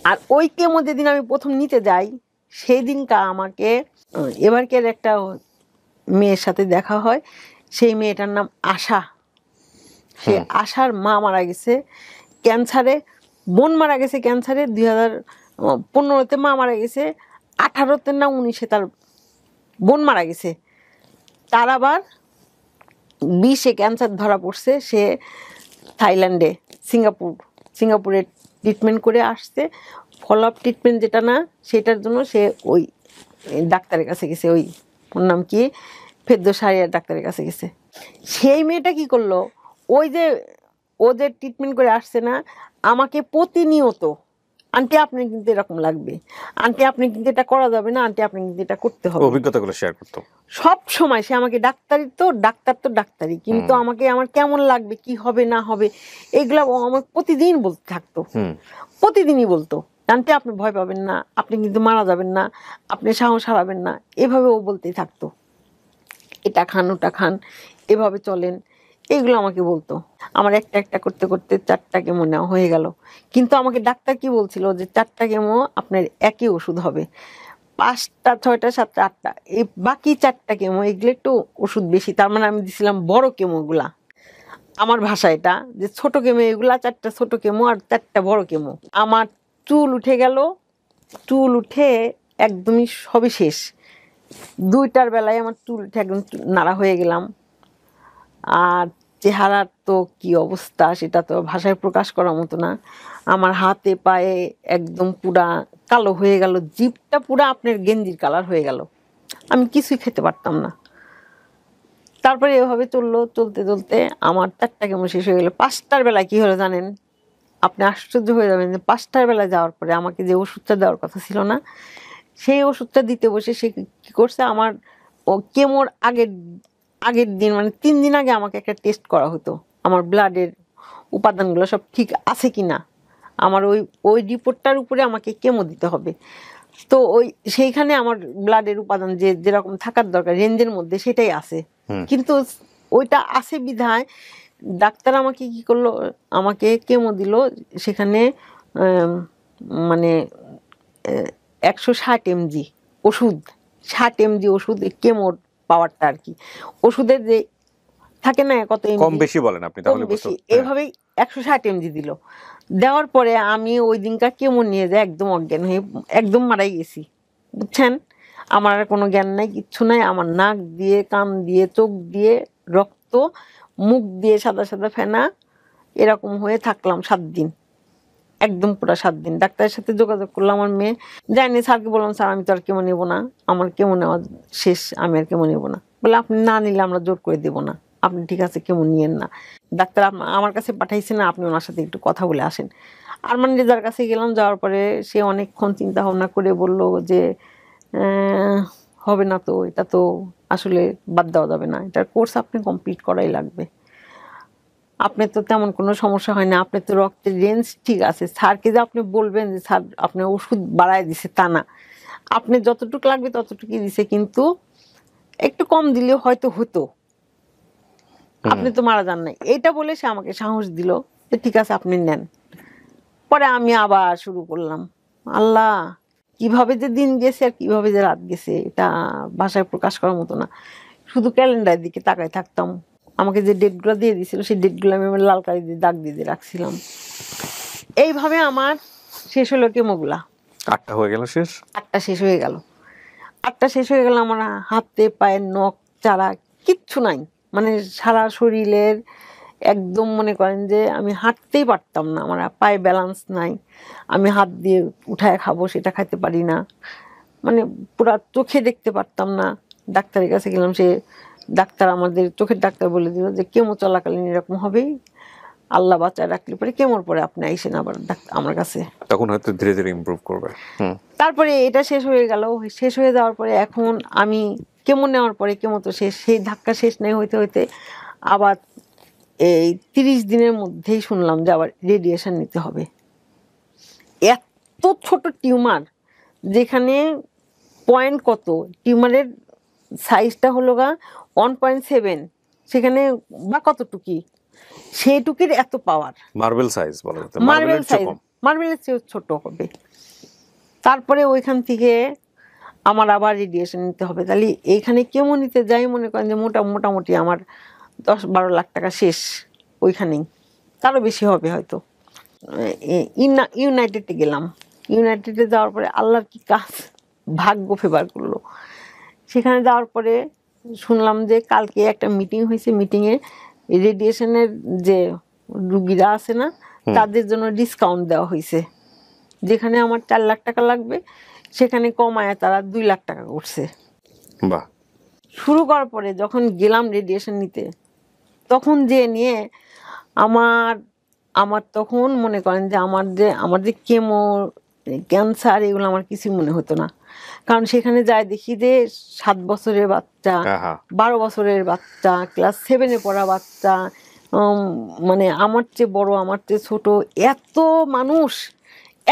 আর ওই কেমো যেদিন আমি প্রথম নিতে যাই সেই দিনকা আমাকে এবারকের একটা মেয়ের সাথে দেখা হয়। সেই মেয়েটার নাম আশা। সে আশার মা মারা গেছে ক্যান্সারে, বোন মারা গেছে ক্যান্সারে 2015-তে, মা মারা গেছে 18-তে না 19-এ তার বোন মারা গেছে। তার আবার 20-এ ক্যান্সার ধরা পড়ছে। সে থাইল্যান্ডে, সিঙ্গাপুরে ট্রিটমেন্ট করে আসছে। ফলো আপ ট্রিটমেন্ট যেটা না, সেটার জন্য সে ওই ডাক্তারের কাছে গেছে, ওই ওর নাম কি ফেরদৌস সারিয়ার ডাক্তারের কাছে গেছে। সেই মেয়েটা কি করলো, ওই যে ও যে ট্রিটমেন্ট করে আসছে না, আমাকে প্রতিনিয়ত আন্টি আপনি কিন্তু এরকম লাগবে, আন্টি আপনি কিন্তু এটা করা যাবে না, আন্টি আপনি কিন্তু এটা করতে হবে, অভিজ্ঞতাগুলো শেয়ার করতো সব সময়। সে আমাকে ডাক্তারি কিন্তু আমাকে আমার কেমন লাগবে, কি হবে না হবে, এগুলো ও আমাকে প্রতিদিন বলতে থাকতো। প্রতিদিনই বলতো আন্টি আপনি ভয় পাবেন না, আপনি কিন্তু মারা যাবেন না, আপনি সাহস হারাবেন না, এভাবে ও বলতেই থাকতো। এটা খান, ওটা খান, এভাবে চলেন, এইগুলো আমাকে বলতো। আমার একটা একটা করতে করতে 4টা কেমো নেওয়া হয়ে গেল। কিন্তু আমাকে ডাক্তার কি বলছিল যে 4টা কেমো আপনার একই ওষুধ হবে, 5টা 6টা 7টা 8টা, এই বাকি 4টা কেমো এগুলো একটু ওষুধ বেশি। তার মানে আমি দিছিলাম বড় কেমোগুলা। আমার ভাষা এটা যে ছোট কেমো এগুলা 4টা ছোট কেমো আর 4টা বড় কেমো। আমার চুল উঠে গেল, চুল উঠে একদমই সবই শেষ। 2টার বেলায় আমার চুল উঠে একদম নাড়া হয়ে গেলাম। আর চেহারার তো কি অবস্থা সেটা তো ভাষায় প্রকাশ করার মতো না। আমার হাতে পায়ে একদম পুরা কালো হয়ে গেল, জিভটা পুরা আপনার গেঞ্জির কালার হয়ে গেল, আমি কিছুই খেতে পারতাম না। তারপরে এভাবে চলতে চলতে আমার 4টা কেমো শেষ হয়ে গেল। 5টার বেলায় কি হলো জানেন, আপনি আশ্চর্য হয়ে যাবেন যে 5টার বেলায় যাওয়ার পরে আমাকে যে ওষুধটা দেওয়ার কথা ছিল না, সেই ওষুধটা দিতে বসে সে কি করছে, আমার ও কেমোর আগের দিন মানে 3 দিন আগে আমাকে একটা টেস্ট করা হতো, আমার ব্লাডের উপাদানগুলো সব ঠিক আছে কি না। আমার ওই রিপোর্টটার উপরে আমাকে কেমো দিতে হবে। তো সেইখানে আমার ব্লাডের উপাদান যেরকম থাকার দরকার রেঞ্জের মধ্যে সেটাই আছে, কিন্তু ওইটা আছে বিধায় ডাক্তার আমাকে কি করলো, আমাকে কেমো দিল। সেখানে মানে 160 mg ওষুধ, 60 mg ওষুধ, কেমোর পাওয়ারটা আর কি। ওষুধের যে থাকে না কত কম বেশি বলেন আপনি, তাহলে বেশি, এইভাবেই 160 mg দিল। দেওয়ার পরে আমি ওই দিনকার কেমো নিয়ে যায় একদম অজ্ঞান হয়ে একদম মারাই গেছি, বুঝছেন। আমার আর কোনো জ্ঞান নাই, কিচ্ছু নাই। আমার নাক দিয়ে, কান দিয়ে, চোখ দিয়ে রক্ত, মুখ দিয়ে সাদা সাদা ফেনা, এরকম হয়ে থাকলাম 7 দিন, একদম পুরো 7 দিন। ডাক্তারের সাথে যোগাযোগ করলাম, আমার মেয়ে যায়নি। স্যারকে বললাম স্যার আমি তো আর কেমো নেবো না, আমার কেমো নেওয়া শেষ, আমি আর কেমো নেবো না। বলে আপনি না নিলে আমরা জোর করে দেবো না, আপনি ঠিক আছে কেমো নিয়েন না। ডাক্তার আমার কাছে পাঠাইছে না, আপনি ওনার সাথে একটু কথা বলে আসেন। আরমান রেজার কাছে গেলাম, যাওয়ার পরে সে অনেকক্ষণ চিন্তা ভাবনা করে বলল যে হবে না, তো এটা তো আসলে বাদ দেওয়া যাবে না, এটার কোর্স আপনি কমপ্লিট করাই লাগবে। আপনার তো তেমন কোনো সমস্যা হয় না, আপনার তো রক্তের রেঞ্জ ঠিক আছে, স্যারকে যে আপনি বলবেন যে স্যার আপনার ওষুধ বাড়ায় দিছে তা না, আপনি যতটুকু লাগবে ততটুকুই দিছে, কিন্তু একটু কম দিলে হয়তো হতো, আপনি তো মারা যান নাই। এইটা বলে সে আমাকে সাহস দিল যে ঠিক আছে আপনি নেন। পরে আমি আবার শুরু করলাম। আল্লাহ, কিভাবে যে দিন গেছে আর কিভাবে যে রাত গেছে এটা ভাষায় প্রকাশ করার মতো না। শুধু ক্যালেন্ডারের দিকে তাকায় থাকতাম, আমাকে যে ডেটগুলো দিয়ে দিয়েছিল সেই ডেটগুলো আমি আমার লাল কালি দিয়ে দাগ দিয়ে রাখছিলাম। এইভাবে আমার শেষ হলো কেমোগুলা। 8টা হয়ে গেল শেষ। 8টা শেষ হয়ে গেল। 8টা শেষ হয়ে গেল, আমার হাতে পায়ের নখ চারা কিচ্ছু নাই, মানে সারা শরীরের একদম মনে করেন যে আমি হাঁটতেই পারতাম না, আমার পায়ে ব্যালেন্স নাই, আমি হাত দিয়ে উঠায় খাবো সেটা খাইতে পারি না, মানে পুরা চোখে দেখতে পারতাম না। ডাক্তারের কাছে গেলাম, সে ডাক্তার আমাদের চোখের ডাক্তার বলে দিল যে কেমো চলাকালীন এরকম হবেই, আল্লাহ বাঁচায় রাখলে পরে কেমোর পরে আপনি আইসেন আবার আমার কাছে, তখন হয়তো ধীরে ধীরে ইমপ্রুভ করবে। তারপরে এটা শেষ হয়ে গেল। শেষ হয়ে যাওয়ার পরে এখন আমি কেমো নেওয়ার পরে কেমো তো শেষ, সেই ধাক্কা শেষ নেই হইতে হইতে আবার এই 30 দিনের মধ্যেই শুনলাম যে আবার রেডিয়েশন নিতে হবে। এত ছোট টিউমার, যেখানে পয়েন্ট কত, টিউমারের সাইজটা হলো 1.7, সেখানে বা কতটুকি, সেইটুকির এত পাওয়ার, মার্বেল সাইজ বলা যেত, মার্বেল সাইজ, মার্বেলের চেয়েও ছোট হবে। তারপরে ওইখান থেকে আমার আবার রেডিয়েশন নিতে হবে। তাহলে এইখানে কেমো নিতে যাই মনে করেন যে মোটামুটি আমার 10-12 লাখ টাকা শেষ ওইখানেই, তারও বেশি হবে হয়তো। ইউনাইটেডে গেলাম। ইউনাইটেডে যাওয়ার পরে আল্লাহর কি কাজ, ভাগ্য ফেভার করলো। সেখানে যাওয়ার পরে শুনলাম যে কালকে একটা মিটিং হয়েছে, মিটিংয়ে রেডিয়েশনের যে রুগীরা আছে না তাদের জন্য ডিসকাউন্ট দেওয়া হয়েছে। যেখানে আমার 4 লাখ টাকা লাগবে সেখানে কমায় তারা 2 লাখ টাকা করছে। বাহ। শুরু করার পরে যখন গেলাম রেডিয়েশন নিতে, তখন যে নিয়ে আমার তখন মনে করেন যে আমার যে কেমো, ক্যান্সার, এগুলো আমার কিছুই মনে হতো না। কারণ সেখানে যাই দেখি যে 7 বছরের বাচ্চা, 12 বছরের বাচ্চা, ক্লাস 7-এ পড়া বাচ্চা, মানে আমার চেয়ে বড়, আমার চেয়ে ছোট, এত মানুষ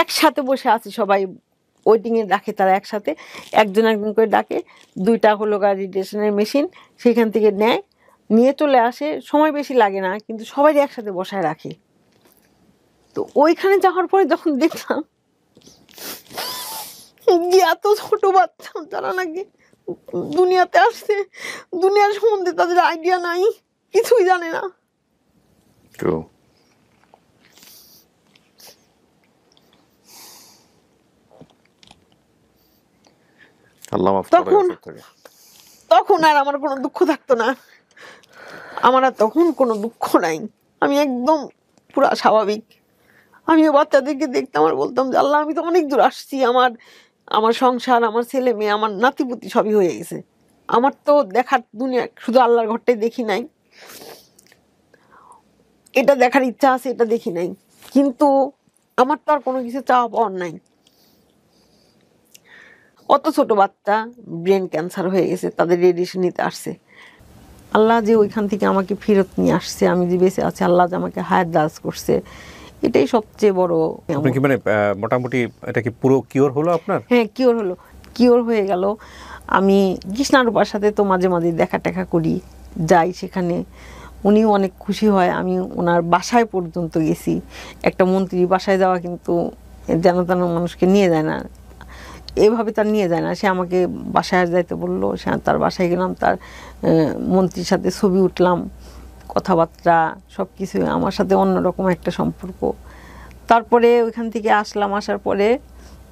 একসাথে বসে আছি, সবাই ওয়েটিংয়ে ডাকে, তারা একসাথে একজন করে ডাকে, 2টা হলো রেডিয়েশনের মেশিন, সেখান থেকে নিয়ে চলে আসে, সময় বেশি লাগে না, কিন্তু সবাই একসাথে বসায় রাখে। তো ওইখানে যাওয়ার পরে যখন দেখলাম যে এত ছোট বাচ্চা, তারা নাকি দুনিয়াতে আসছে, দুনিয়ার সম্বন্ধে তাদের আইডিয়া নাই, কিছুই জানে না। তখন আর আমার কোনো দুঃখ থাকতো না, আমার আর তখন কোনো দুঃখ নাই, আমি একদম পুরা স্বাভাবিক। আমিও বাচ্চাদেরকে দেখতাম আর বলতাম যে আল্লাহ, আমি তো অনেক দূর আসছি, আমার সংসার, আমার ছেলে মেয়ে, আমার নাতিপুতি সবই হয়ে গেছে, আমার তো দেখার দুনিয়া শুধু আল্লাহর ঘরটাই দেখি নাই, এটা দেখার ইচ্ছা আছে, এটা দেখি নাই, কিন্তু আমার তো আর কোনো কিছু চাওয়া পাওয়ার নাই। অত ছোট বাচ্চা ব্রেন ক্যান্সার হয়ে গেছে, তাদের রেডিয়েশন নিতে আসছে। আল্লাহ যে ওইখান থেকে আমাকে ফেরত নিয়ে আসছে, আমি যে বেঁচে আছি, আল্লাহ যে আমাকে হায়াত দারাজ করছে, এটাই সবচেয়ে বড়। আপনি কি মানে মোটামুটি এটা কি পুরো কিওর হলো আপনার? হ্যাঁ, কিওর হলো, কিওর হয়ে গেল। আমি কৃষ্ণারূপার সাথে তো মাঝে মাঝে দেখা করি, যাই সেখানে, উনিও অনেক খুশি হয়। আমি ওনার বাসায় পর্যন্ত গেছি, একটা মন্ত্রীর বাসায় যাওয়া কিন্তু যেন তেন মানুষকে নিয়ে যায় না, এভাবে তার নিয়ে যায় না, সে আমাকে বাসায় যাইতে বললো, সে তার বাসায় গেলাম, তার মন্ত্রীর সাথে ছবি উঠলাম, কথাবার্তা সব কিছু আমার সাথে অন্যরকম একটা সম্পর্ক। তারপরে ওইখান থেকে আসলাম, আসার পরে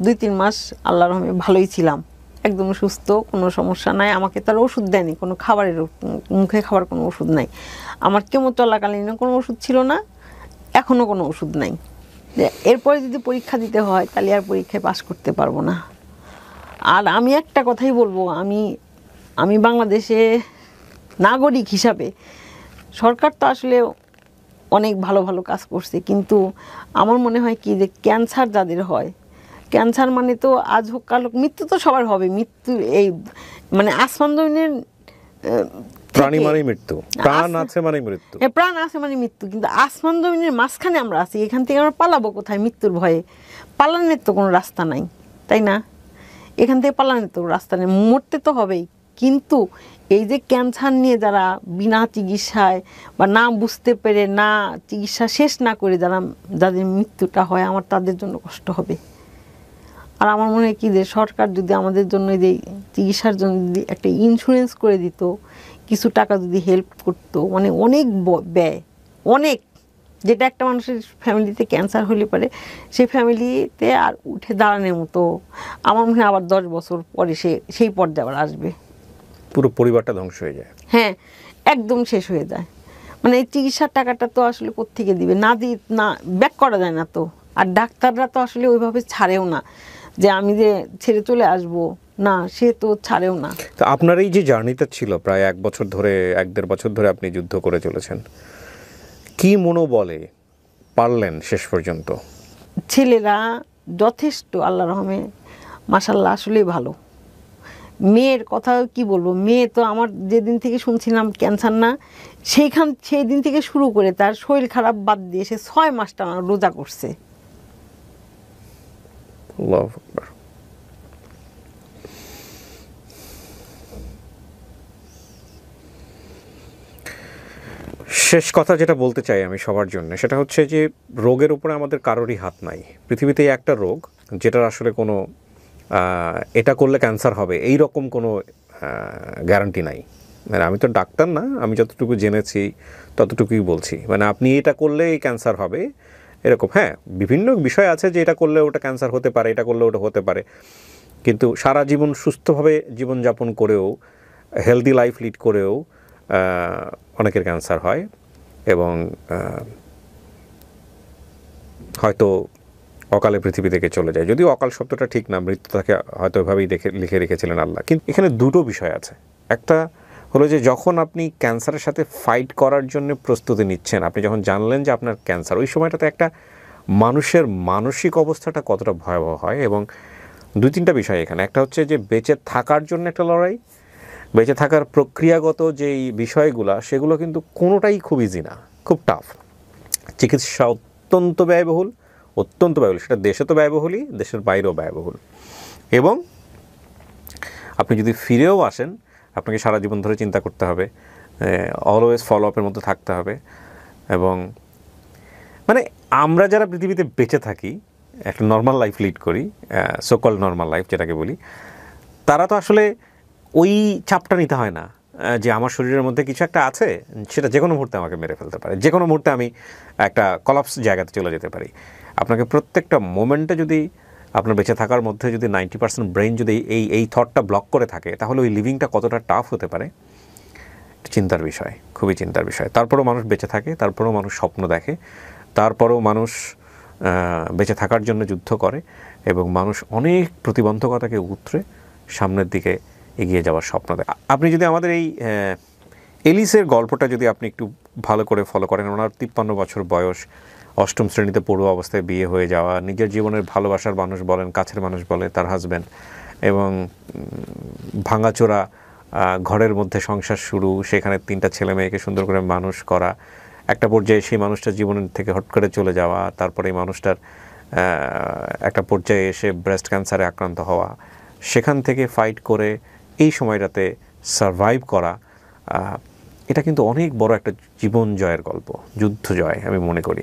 2-3 মাস আল্লাহর রহমে ভালোই ছিলাম, একদম সুস্থ, কোনো সমস্যা নাই। আমাকে তার ওষুধ দেয়নি, কোনো খাবারের মুখে খাবার কোনো ওষুধ নাই, আমার কেমো চলাকালীন কোনো ওষুধ ছিল না, এখনও কোনো ওষুধ নাই। এরপরে যদি পরীক্ষা দিতে হয় তাহলে আর পরীক্ষায় পাশ করতে পারবো না। আর আমি একটা কথাই বলবো, আমি বাংলাদেশে নাগরিক হিসাবে, সরকার তো আসলে অনেক ভালো ভালো কাজ করছে, কিন্তু আমার মনে হয় কি যে ক্যান্সার যাদের হয়, ক্যান্সার মানে তো আজ হোক কাল হোক, মৃত্যু তো সবার হবে, মৃত্যু এই মানে আসমান জমিনের প্রাণী মানেই মৃত্যু, প্রাণ আছে মানে মৃত্যু। প্রাণ আছে মানে মৃত্যু, কিন্তু আসমান জমিনের মাঝখানে আমরা আছি। এখান থেকে আমরা পালাবো কোথায়? মৃত্যুর ভয়ে পালানোর তো কোনো রাস্তা নাই, তাই না? এখান থেকে পালানোর তো রাস্তা নেই, মরতে তো হবেই। কিন্তু এই যে ক্যান্সার নিয়ে যারা বিনা চিকিৎসায় বা না বুঝতে পেরে, না চিকিৎসা শেষ না করে যাদের মৃত্যুটা হয়, আমার তাদের জন্য কষ্ট হবে। আর আমার মনে হয় কি যে সরকার যদি আমাদের জন্য যে চিকিৎসার জন্য যদি একটা ইন্স্যুরেন্স করে দিত, কিছু টাকা যদি হেল্প করতো, মানে অনেক ব্যয়, অনেক, যেটা একটা মানুষের ফ্যামিলিতে ক্যান্সার হলে পারে সেই ফ্যামিলিতে আর উঠে দাঁড়ানোর মতো, আমার মনে হয় আবার 10 বছর পরে সেই পর্যায়ে আবার আসবে। পুরো পরিবারটা ধ্বংস হয়ে যায়। হ্যাঁ, একদম শেষ হয়ে যায়। মানে এই চিকিৎসার টাকাটা তো আসলে কোত্থেকে দিবে? না ব্যাক করা যায় না তো। আর ডাক্তাররা তো আসলে ওইভাবে ছাড়েও না যে আমি যে ছেড়ে চলে আসব, না, সে তো ছাড়েও না। তো আপনার এই যে জার্নিটা ছিল প্রায় 1 বছর ধরে, 1-1.5 বছর ধরে আপনি যুদ্ধ করে চলেছেন, কি মনোবলে পারলেন শেষ পর্যন্ত? ছেলেরা যথেষ্ট, আল্লাহ রহমে মাশাল্লাহ, আসলেই ভালো। মেয়ের কথা কি বলবো, মেয়ে তো আমার যেদিন থেকে শুনছিলাম ক্যান্সার না, সেই দিন থেকে শুরু করে তার শরীর খারাপ বাদ দিয়ে সে 6 মাস টানা রোজা করছে। আল্লাহু আকবার। শেষ কথা যেটা বলতে চাই আমি সবার জন্য, সেটা হচ্ছে যে রোগের উপরে আমাদের কারোরই হাত নাই। পৃথিবীতে একটা রোগ যেটার আসলে কোনো এটা করলে ক্যান্সার হবে এই রকম কোনো গ্যারান্টি নাই। মানে আমি তো ডাক্তার না, আমি যতটুকু জেনেছি ততটুকুই বলছি। মানে আপনি এটা করলে এই ক্যান্সার হবে এরকম, হ্যাঁ বিভিন্ন বিষয় আছে যে এটা করলে ওটা ক্যান্সার হতে পারে, এটা করলে ওটা হতে পারে, কিন্তু সারা জীবন সুস্থভাবে জীবনযাপন করেও, হেলদি লাইফ লিড করেও অনেকের ক্যান্সার হয় এবং হয়তো অকালে পৃথিবী থেকে চলে যায়। যদিও অকাল শব্দটা ঠিক না, মৃত্যু তাকে হয়তো এভাবেই লিখে রেখেছিলেন আল্লাহ। কিন্তু এখানে দুটো বিষয় আছে। একটা হলো যে যখন আপনি ক্যান্সারের সাথে ফাইট করার জন্য প্রস্তুতি নিচ্ছেন, আপনি যখন জানলেন যে আপনার ক্যান্সার, ওই সময়টাতে একটা মানুষের মানসিক অবস্থাটা কতটা ভয়াবহ হয়। এবং 2-3টা বিষয় এখানে। একটা হচ্ছে যে বেঁচে থাকার জন্য একটা লড়াই, বেঁচে থাকার প্রক্রিয়াগত যেই বিষয়গুলো, সেগুলো কিন্তু কোনোটাই খুব ইজি না, খুব টাফ। চিকিৎসা অত্যন্ত ব্যয়বহুল, সেটা দেশে তো ব্যয়বহুলই, দেশের বাইরেও ব্যয়বহুল। এবং আপনি যদি ফিরেও আসেন, আপনাকে সারা জীবন ধরে চিন্তা করতে হবে, অলওয়েজ ফলো আপের মধ্যে থাকতে হবে। এবং মানে আমরা যারা পৃথিবীতে বেঁচে থাকি, একটা নর্মাল লাইফ লিড করি, সোকল নর্মাল লাইফ যেটাকে বলি, তারা তো আসলে ওই চাপটা নিতে হয় না যে আমার শরীরের মধ্যে কিছু একটা আছে, সেটা যে কোনো মুহূর্তে আমাকে মেরে ফেলতে পারে, যে কোনো মুহূর্তে আমি একটা কলাপস জায়গাতে চলে যেতে পারি। আপনাকে প্রত্যেকটা মোমেন্টে যদি আপনার বেঁচে থাকার মধ্যে যদি 90% ব্রেন যদি এই থটটা ব্লক করে থাকে, তাহলে ওই লিভিংটা কতটা টাফ হতে পারে, চিন্তার বিষয়, খুবই চিন্তার বিষয়। তারপরেও মানুষ বেঁচে থাকে, তারপরেও মানুষ স্বপ্ন দেখে, তারপরেও মানুষ বেঁচে থাকার জন্য যুদ্ধ করে, এবং মানুষ অনেক প্রতিবন্ধকতাকে উতরে সামনের দিকে এগিয়ে যাওয়ার স্বপ্ন দেখে। আপনি যদি আমাদের এই এলিসের গল্পটা যদি আপনি একটু ভালো করে ফলো করেন, ওনার 53 বছর বয়স, 8ম শ্রেণীতে পড়ুয়া অবস্থায় বিয়ে হয়ে যাওয়া, নিজের জীবনের ভালোবাসার মানুষ বলেন, কাছের মানুষ বলে তার হাজব্যান্ড, এবং ভাঙাচোরা ঘরের মধ্যে সংসার শুরু, সেখানে 3টা ছেলে মেয়েকে সুন্দর করে মানুষ করা, একটা পর্যায়ে সেই মানুষটার জীবনের থেকে হট করে চলে যাওয়া, তারপরে এই মানুষটার একটা পর্যায়ে এসে ব্রেস্ট ক্যান্সারে আক্রান্ত হওয়া, সেখান থেকে ফাইট করে এই সময়টাতে সারভাইভ করা, এটা কিন্তু অনেক বড় একটা জীবন জয়ের গল্প, যুদ্ধ জয় আমি মনে করি।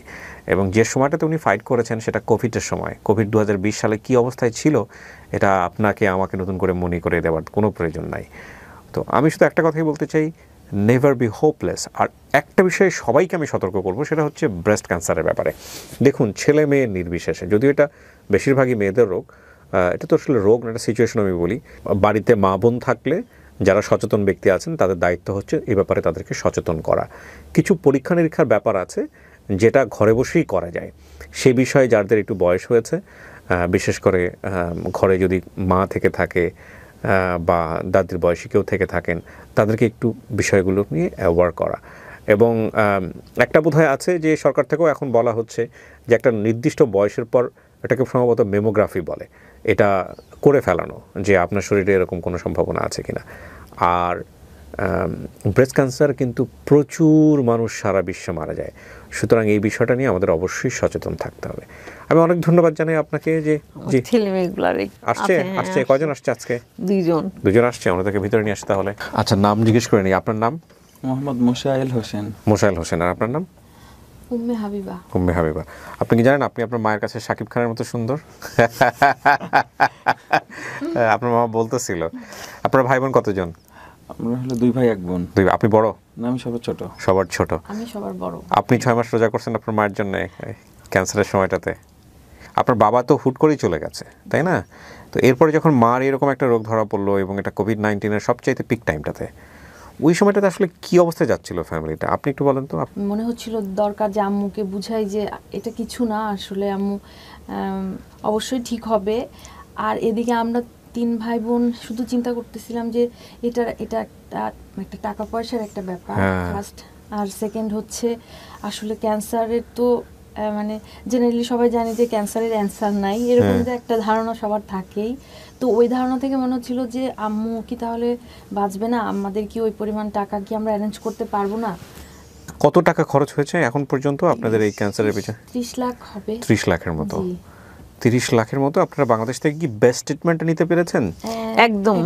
এবং যে সময়টাতে উনি ফাইট করেছেন সেটা কোভিডের সময়। কোভিড 2020 সালে কী অবস্থায় ছিল, এটা আপনাকে আমাকে নতুন করে মনে করে দেওয়ার কোনো প্রয়োজন নাই। তো আমি শুধু একটা কথাই বলতে চাই, নেভার বি হোপলেস। আর একটা বিষয়ে সবাইকে আমি সতর্ক করব, সেটা হচ্ছে ব্রেস্ট ক্যান্সারের ব্যাপারে। দেখুন, ছেলে মেয়ে নির্বিশেষে, যদিও এটা বেশিরভাগই মেয়েদের রোগ, এটা তো আসলে রোগ না, একটা সিচুয়েশন আমি বলি। বাড়িতে মা বোন থাকলে যারা সচেতন ব্যক্তি আছেন, তাদের দায়িত্ব হচ্ছে এ ব্যাপারে তাদেরকে সচেতন করা। কিছু পরীক্ষা নিরীক্ষার ব্যাপার আছে যেটা ঘরে বসেই করা যায়। সে বিষয়ে যাদের একটু বয়স হয়েছে, বিশেষ করে ঘরে যদি মা থেকে থাকে বা দাদির বয়সী কেউ থেকে থাকেন, তাদেরকে একটু বিষয়গুলো নিয়ে অ্যাওয়ার করা। এবং একটা বোধহয় আছে যে সরকার থেকেও এখন বলা হচ্ছে যে একটা নির্দিষ্ট বয়সের পর, এটাকে সম্ভবত মেমোগ্রাফি বলে, এটা করে ফেলানো, যে আপনার শরীরে এরকম কোনো সম্ভাবনা আছে কিনা। আর ব্রেস্ট ক্যান্সার কিন্তু প্রচুর মানুষ সারা বিশ্বে মারা যায়, সুতরাং এই বিষয়টা নিয়ে আমাদের অবশ্যই সচেতন থাকতে হবে। আমি অনেক ধন্যবাদ জানাই আপনাকে যে জি ছেলে মেয়েগুলার আসছে কয়জন আসছে আজকে? দুজন আসছে, আমরা তাকে ভিতরে নিয়ে আসি তাহলে। আচ্ছা, নাম জিজ্ঞেস করে নিই, আপনার নাম? মোহাম্মদ মোশাইল হোসেন। মোশাইল হোসেন। আর আপনার নাম? উম্মে হাবিবা। উম্মে হাবিবা। আপনি কি জানেন আপনি আপনার মায়ের কাছে শাকিব খানের মতো সুন্দর? আপনার মামা বলতেছিল। আপনার ভাই বোন কতজন? আমরা হলো 2 ভাই 1 বোন। আপনি বড়? না, আমি সবার ছোট। সবার ছোট। আমি সবার বড়। আপনি 6 মাস রোজা করছেন আপনার মায়ের জন্য ক্যান্সারের সময়টাতে। আপনার বাবা তো হুট করেই চলে গেছে, তাই না? তো এরপরে যখন মার এরকম একটা রোগ ধরা পড়লো এবং এটা কোভিড-19 সবচাইতে পিক টাইমটাতে, ওই সময়টাতে আসলে কি অবস্থায় যাচ্ছিল ফ্যামিলিটা, আপনি একটু বলেন তো। মনে হচ্ছিল দরকার যে আম্মুকে বুঝাই যে এটা কিছু না, আসলে আম্মু অবশ্যই ঠিক হবে। আর এদিকে আমরা 3 ভাই বোন শুধু চিন্তা করতেছিলাম যে এটা একটা টাকা পয়সার একটা ব্যাপার ফার্স্ট, আর সেকেন্ড হচ্ছে আসলে ক্যান্সারের তো মানে জেনারেলি সবাই জানে যে ক্যান্সারের অ্যান্সার নাই, এরকম যে একটা ধারণা সবার থাকেই। তো ওই ধারণা থেকে মনে হচ্ছিল যে আম্মু কি তাহলে বাঁচবে না, আমাদের কি ওই পরিমাণ টাকা কি আমরা অ্যারেঞ্জ করতে পারবো না। কত টাকা খরচ হয়েছে এখন পর্যন্ত আপনাদের এই ক্যান্সারের পিছনে? 30 লাখ হবে। 30 লাখের মতো? 30 লাখের মতো। আপনারা বাংলাদেশ থেকে কি বেস্ট ট্রিটমেন্ট নিতে পেরেছেন? একদম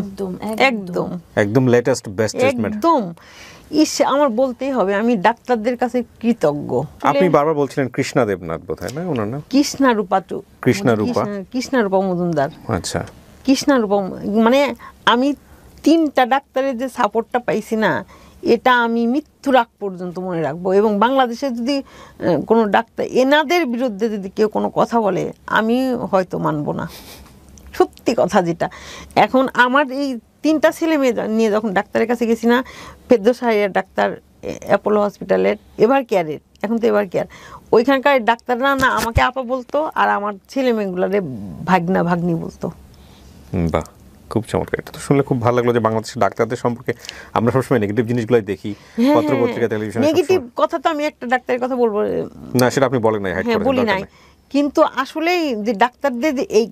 একদম একদম লেটেস্ট বেস্ট ট্রিটমেন্ট। একদম। আমার বলতেই হবে, আমি ডাক্তারদের কাছে কৃতজ্ঞ। আপনি বারবার বলছিলেন কৃষ্ণা দেবনাথ বোধহয়, না ওনার নাম? কৃষ্ণারূপা মজুমদার। আচ্ছা, কৃষ্ণারূপা, মানে আমি 3টা ডাক্তারের যে সাপোর্টটা পাইছি না, এটা আমি মৃত্যুর আগ পর্যন্ত মনে রাখবো। এবং বাংলাদেশে যদি কোনো ডাক্তার এনাদের বিরুদ্ধে যদি কেউ কোনো কথা বলে, আমি হয়তো মানবো না, সত্যি কথা যেটা। এখন আমার এই 3টা ছেলে মেয়ে নিয়ে যখন ডাক্তারের কাছে গেছি না, ফেরদৌস ডাক্তার অ্যাপোলো হসপিটালের এভার কেয়ারের, এখন তো এভার কেয়ার, ওইখানকার ডাক্তাররা না আমাকে আপা বলতো, আর আমার ছেলে মেয়েগুলারে ভাগনা ভাগ্নি বলতো। বাহ, খুব চমৎকার। এটা তো শুনলে খুব ভালো লাগলো যে বাংলাদেশের ডাক্তারদের সম্পর্কে আমরা সবসময় নেগেটিভ জিনিসগুলোই দেখি পত্র পত্রিকা টেলিভিশনে। নেগেটিভ কথা তো আমি একটা ডাক্তারের কথা বলবো না, সেটা আপনি বলেন নাই, হ্যাঁ বলি নাই, কিন্তু আসলেই যে ডাক্তারদের এই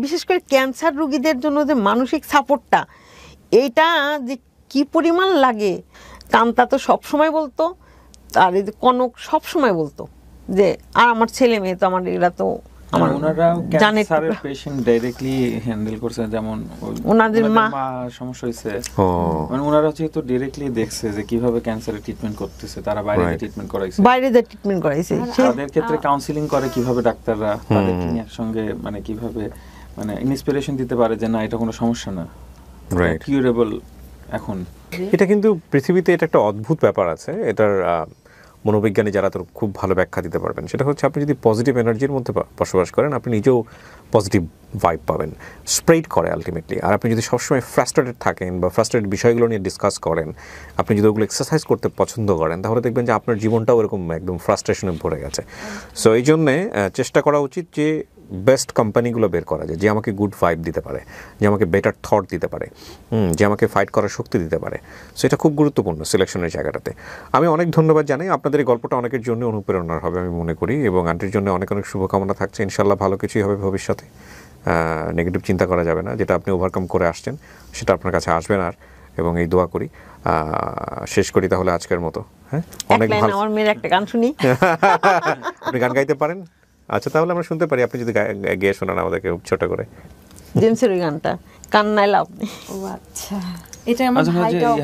বিশেষ করে ক্যান্সার রোগীদের জন্য যে মানসিক সাপোর্টটা, এইটা যে কি পরিমাণ লাগে। কান্তা তো সবসময় বলতো, আর এই যে কনক সবসময় বলতো যে আর আমার ছেলে মেয়ে তো আমার এরা তো ওনারাও ক্যান্সারের পেশেন্ট ডাইরেক্টলি হ্যান্ডেল করছে, যেমন ওনাদের মা সমস্যা হয়েছে, মানে ওনারা যেহেতু ডাইরেক্টলি দেখছে যে কিভাবে ক্যান্সারের ট্রিটমেন্ট করতেছে, তারা বাইরে ট্রিটমেন্ট করাইছে, তাদের ক্ষেত্রে কাউন্সিলিং করে কিভাবে ডাক্তাররা তাদেরকে নিয়ে একসঙ্গে মানে কিভাবে মানে ইন্সপিরেশন দিতে পারে যে না এটা কোনো সমস্যা না, কিউরেবল। এখন এটা কিন্তু পৃথিবীতে এটা একটা অদ্ভুত ব্যাপার আছে, এটার মনোবিজ্ঞানী যারা তো খুব ভালো ব্যাখ্যা দিতে পারবেন। সেটা হচ্ছে আপনি যদি পজিটিভ এনার্জির মধ্যে বসবাস করেন, আপনি নিজেও পজিটিভ ভাইব পাবেন, স্প্রেড করে আলটিমেটলি। আর আপনি যদি সবসময় ফ্রাস্ট্রেটেড থাকেন বা ফ্রাস্ট্রেটেড বিষয়গুলো নিয়ে ডিসকাস করেন, আপনি যদি ওগুলো এক্সারসাইজ করতে পছন্দ করেন, তাহলে দেখবেন যে আপনার জীবনটাও এরকম একদম ফ্রাস্ট্রেশনে ভরে গেছে। সো এই জন্যে চেষ্টা করা উচিত যে বেস্ট কোম্পানিগুলো বের করা যায়, যে আমাকে গুড ভাইব দিতে পারে, যে আমাকে বেটার থট দিতে পারে, যে আমাকে ফাইট করার শক্তি দিতে পারে। সো এটা খুব গুরুত্বপূর্ণ সিলেকশনের জায়গাটাতে। আমি অনেক ধন্যবাদ জানাই। আপনাদের এই গল্পটা অনেকের জন্য অনুপ্রেরণার হবে আমি মনে করি, এবং আন্টির জন্য অনেক অনেক শুভকামনা থাকছে। ইনশাল্লাহ ভালো কিছুই হবে ভবিষ্যতে। নেগেটিভ চিন্তা করা যাবে না, যেটা আপনি ওভারকাম করে আসছেন সেটা আপনার কাছে আসবে না। এবং এই দোয়া করি, শেষ করি তাহলে আজকের মতো। হ্যাঁ, অনেক ভালো। আমার মেয়ের একটা গান শুনি। আপনি গান গাইতে পারেন? আচ্ছা, তাহলে আমরা শুনতে পারি, আপনি যদি গেয়ে শোনান আমাদেরকে ছোট করে। জেমসের ওই গানটা, কান্নায় লাভ নেই। ও আচ্ছা, এটা আমার ভাইটাও